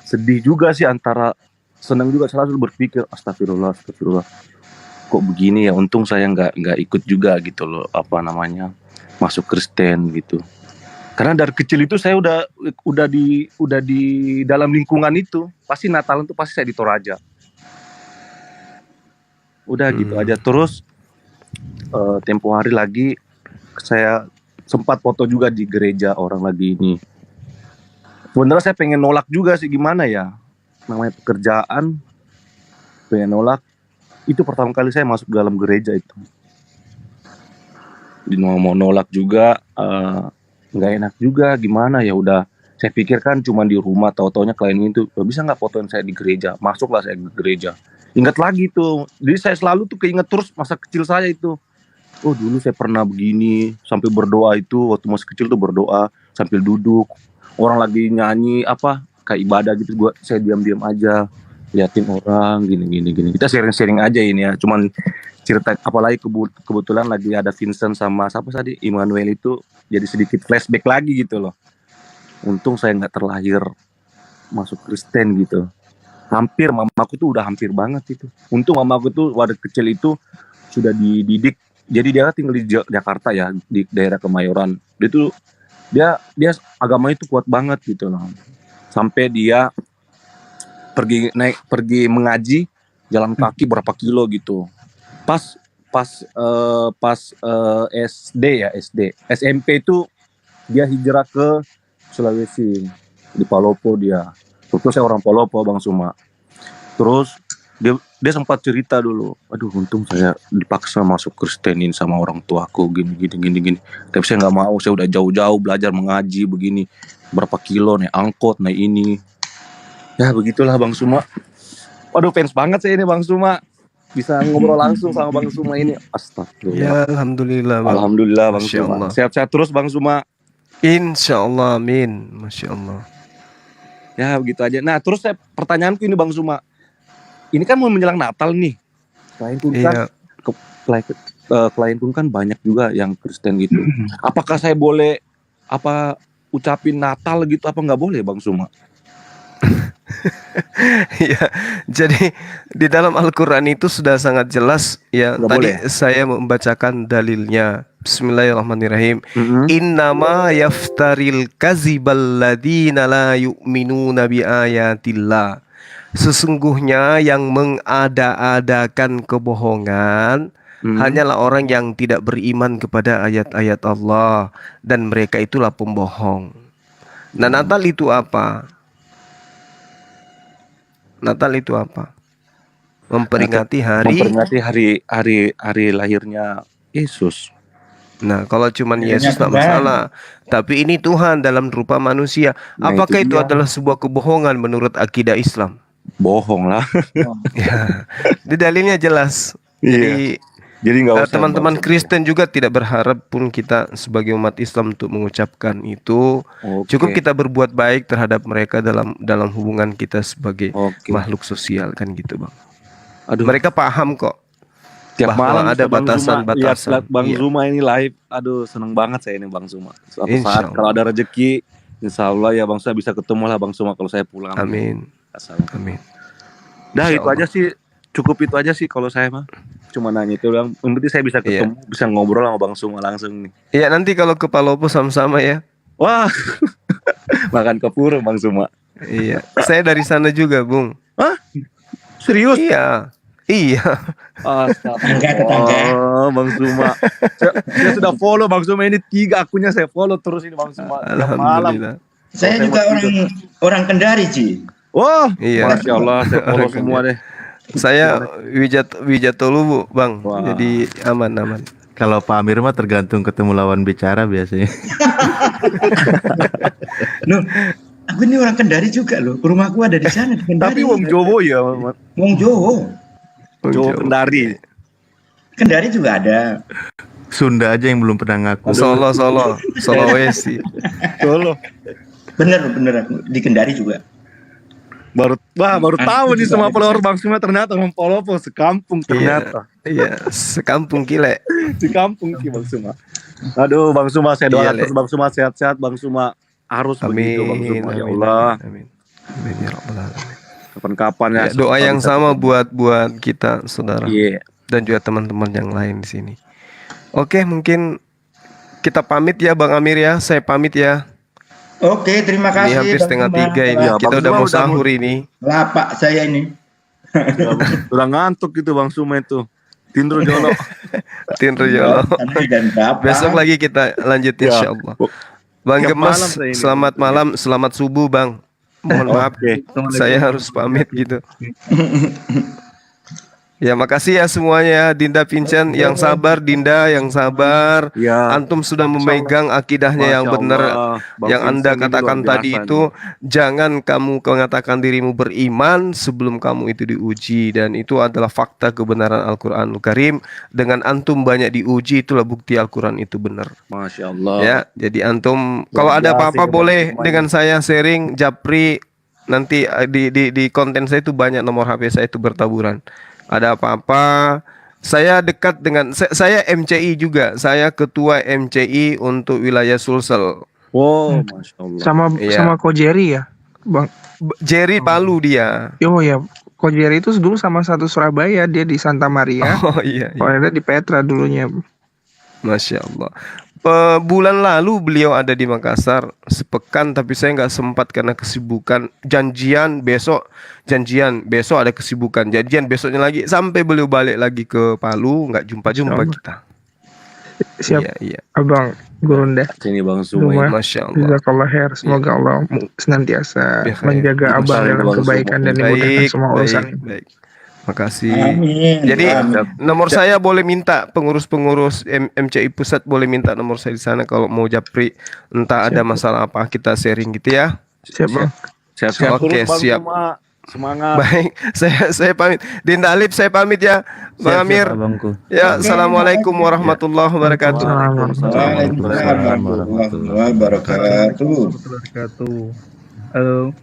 sedih juga sih, antara senang juga. Selalu berpikir astagfirullah, kok begini ya. Untung saya nggak ikut juga gitu loh, apa namanya, masuk Kristen gitu. Karena dari kecil itu saya udah di dalam lingkungan itu. Pasti Natalan tuh pasti saya di Toraja. Udah gitu aja. Terus tempo hari lagi saya sempat foto juga di gereja orang lagi ini. Sebenarnya saya pengen nolak juga sih, gimana ya, namanya pekerjaan, pengen nolak. Itu pertama kali saya masuk dalam gereja itu. Mau nolak juga, nggak enak juga, gimana ya. Udah saya pikir kan cuma di rumah, tahu-taunya klien itu bisa nggak fotoin saya di gereja. Masuklah saya ke gereja. Ingat lagi tuh, jadi saya selalu tuh keinget terus masa kecil saya itu. Oh dulu saya pernah begini, sampai berdoa itu waktu masih kecil tuh, berdoa sambil duduk, orang lagi nyanyi apa kayak ibadah gitu, saya diam-diam aja liatin orang gini. Kita sharing-sharing aja ini ya, cuman cerita. Apalagi kebetulan lagi ada Vincent sama siapa tadi, Immanuel itu, jadi sedikit flashback lagi gitu loh. Untung saya nggak terlahir masuk Kristen gitu. Hampir, mamaku tuh udah hampir banget itu. Untung mamaku tuh waktu kecil itu sudah dididik. Jadi dia tinggal di Jakarta ya, di daerah Kemayoran. Dia agamanya itu kuat banget gitu loh. Sampai dia pergi mengaji jalan kaki berapa kilo gitu. Pas SD, SMP itu dia hijrah ke Sulawesi, di Palopo dia. Terus saya orang Palopo Bang Suma. Terus dia sempat cerita dulu, aduh untung saya dipaksa masuk Kristenin sama orang tuaku gini. Tapi saya nggak mau, saya udah jauh-jauh belajar mengaji begini, berapa kilo naik angkot, naik ini. Ya begitulah Bang Suma. Waduh fans banget saya ini Bang Suma. Bisa ngobrol langsung sama Bang Suma ini. Astagfirullah.
Ya alhamdulillah Bang.
Alhamdulillah Bang Suma. Sehat-sehat terus Bang Suma.
Insyaallah, amin. Masya Allah.
Ya begitu aja. Nah terus pertanyaanku ini Bang Suma, ini kan mau menjelang Natal nih. Klien pun kan banyak juga yang Kristen gitu. Apakah saya boleh ucapin Natal gitu, apa nggak boleh Bang Suma?
Ya, jadi di dalam Al-Quran itu sudah sangat jelas ya.
Nggak
Tadi
boleh.
saya membacakan dalilnya. Bismillahirrahmanirrahim. Innama yaftaril kazibal ladina la yu'minuna bi ayatillah. Sesungguhnya yang mengada-adakan kebohongan hanyalah orang yang tidak beriman kepada ayat-ayat Allah, dan mereka itulah pembohong. Nah, Natal itu apa? Natal itu apa? Memperingati
hari lahirnya Yesus.
Nah, kalau cuman Yesus tak masalah, tapi ini Tuhan dalam rupa manusia.
Nah,
Apakah itu
dia.
adalah sebuah kebohongan menurut akidah Islam?
Bohong lah.
Ya, di dalilnya jelas.
Iya. Jadi nggak usah
teman-teman Kristen juga tidak berharap pun kita sebagai umat Islam untuk mengucapkan itu. Cukup kita berbuat baik terhadap mereka dalam hubungan kita sebagai makhluk sosial kan gitu Bang.
Aduh.
Mereka paham kok.
Tiap malam
ada batasan-batasan.
Bang Zuma ini live, aduh seneng banget saya ini Bang Zuma. Suatu saat kalau ada rezeki, insya Allah ya Bang, saya bisa ketemu lah Bang Zuma kalau saya pulang.
Amin. Amin.
Dah itu aja sih, cukup itu aja sih kalau saya mah. Cuma nanya itu doang. Nanti saya bisa ketemu, bisa ngobrol sama Bang Zuma langsung nih. Iya
nanti kalau ke Palopo sama-sama ya.
Wah, makan ke pura Bang Zuma.
Iya, saya dari sana juga Bung.
Hah? Serius?
Iya. Iya.
Tetangga. Bang Suma. Saya sudah follow Bang Suma ini 3 akunnya saya follow terus ini Bang Suma. Tiap malam.
Saya juga orang Kendari, Ci.
Oh,
Iya.
Masya Allah, saya follow semua deh.
Saya Wijatolu, Bang.
Wah.
Jadi aman.
Kalau Pak Amir mah tergantung ketemu lawan bicara biasanya.
Loh, aku ini orang Kendari juga loh. Rumahku ada di sana di Kendari.
Tapi Wong Jowo ya, Mat.
Wong Jowo.
Jowo Kendari.
Kendari juga ada.
Sunda aja yang belum pernah ngaku.
Sulawesi.
Solo.
Bener aku di Kendari juga.
Baru tahu nih semua follower Bang Suma ternyata orang Polopo sekampung ternyata.
Iya, sekampung Kile.
Sekampung Ki Bang Suma. Aduh Bang Suma, saya doakan
Iya,
terus Bang Suma sehat-sehat, Bang Suma harus begitu Bang Suma, ya Allah.
Amin. Amin ya rabbal alamin.
Kapan-kapan ya.
Ya, doa yang sama buat kita saudara.
Iya.
Dan juga teman-teman yang lain di sini. Oke, mungkin kita pamit ya Bang Amir ya. Saya pamit ya.
Oke, terima kasih.
Ini hampir setengah 3 ini.
Ya,
Kita
Bang
udah
Suma
mau
udah
sahur ini.
Lapak saya ini.
Udah ngantuk gitu Bang Suma itu. Tindro Jolo.
Tindro Jolo.
Dan berapa?
Besok lagi kita lanjut
Ya.
insyaallah. Bang
Tiap
Gemas,
malam saya ini.
selamat malam, selamat subuh Bang. Mohon maaf, saya harus pamit gitu. Ya makasih ya semuanya, Dinda Vincent yang sabar, Dinda yang sabar.
Ya.
Antum sudah memegang akidahnya yang
Masya
benar.
Allah. Bang
Yang Anda
Vincent ini
katakan
luar
tadi
biasa
itu, jangan kamu mengatakan dirimu beriman sebelum kamu itu diuji, dan itu adalah fakta kebenaran Al-Qur'anul Karim. Dengan antum banyak diuji, itulah bukti Al-Qur'an itu benar.
Masya Allah.
Ya, jadi antum kalau ada apa-apa boleh dengan saya sharing Japri, nanti di konten saya itu banyak nomor HP saya itu bertaburan. Ada apa-apa, saya dekat dengan saya MCI juga, saya ketua MCI untuk wilayah Sulsel.
Wow, Masya Allah.
Sama Ko Jerry ya, Bang.
Jerry Palu dia.
Oh ya, Ko Jerry itu dulu sama satu Surabaya, dia di Santa Maria.
Oh iya.
Kalau ada di Petra dulunya.
Masya Allah. Bulan lalu beliau ada di Makassar sepekan, tapi saya nggak sempat karena kesibukan. Janjian besok ada kesibukan. Janjian besoknya lagi sampai beliau balik lagi ke Palu, nggak jumpa kita.
Siap.
Iya.
Abang Gurunda.
Sini Bang Suma.
Masya Allah.
Jazakallah khair. Semoga Allah senantiasa menjaga abang dalam kebaikan dan dimudahkan semua urusan.
Baik. Makasih.
Amin.
Jadi
Amin.
nomor saya boleh minta, pengurus-pengurus MCI pusat boleh minta nomor saya di sana kalau mau Japri, entah ada masalah apa kita sharing gitu ya.
Siap Bang.
Siap-siap
Oke,
terus Bang
siap.
Suma. Semangat.
Baik, saya pamit. Dinda Alif saya pamit ya. Bang Amir. Ya, assalamualaikum warahmatullahi wabarakatuh.
Waalaikumsalam warahmatullahi wabarakatuh.
Halo.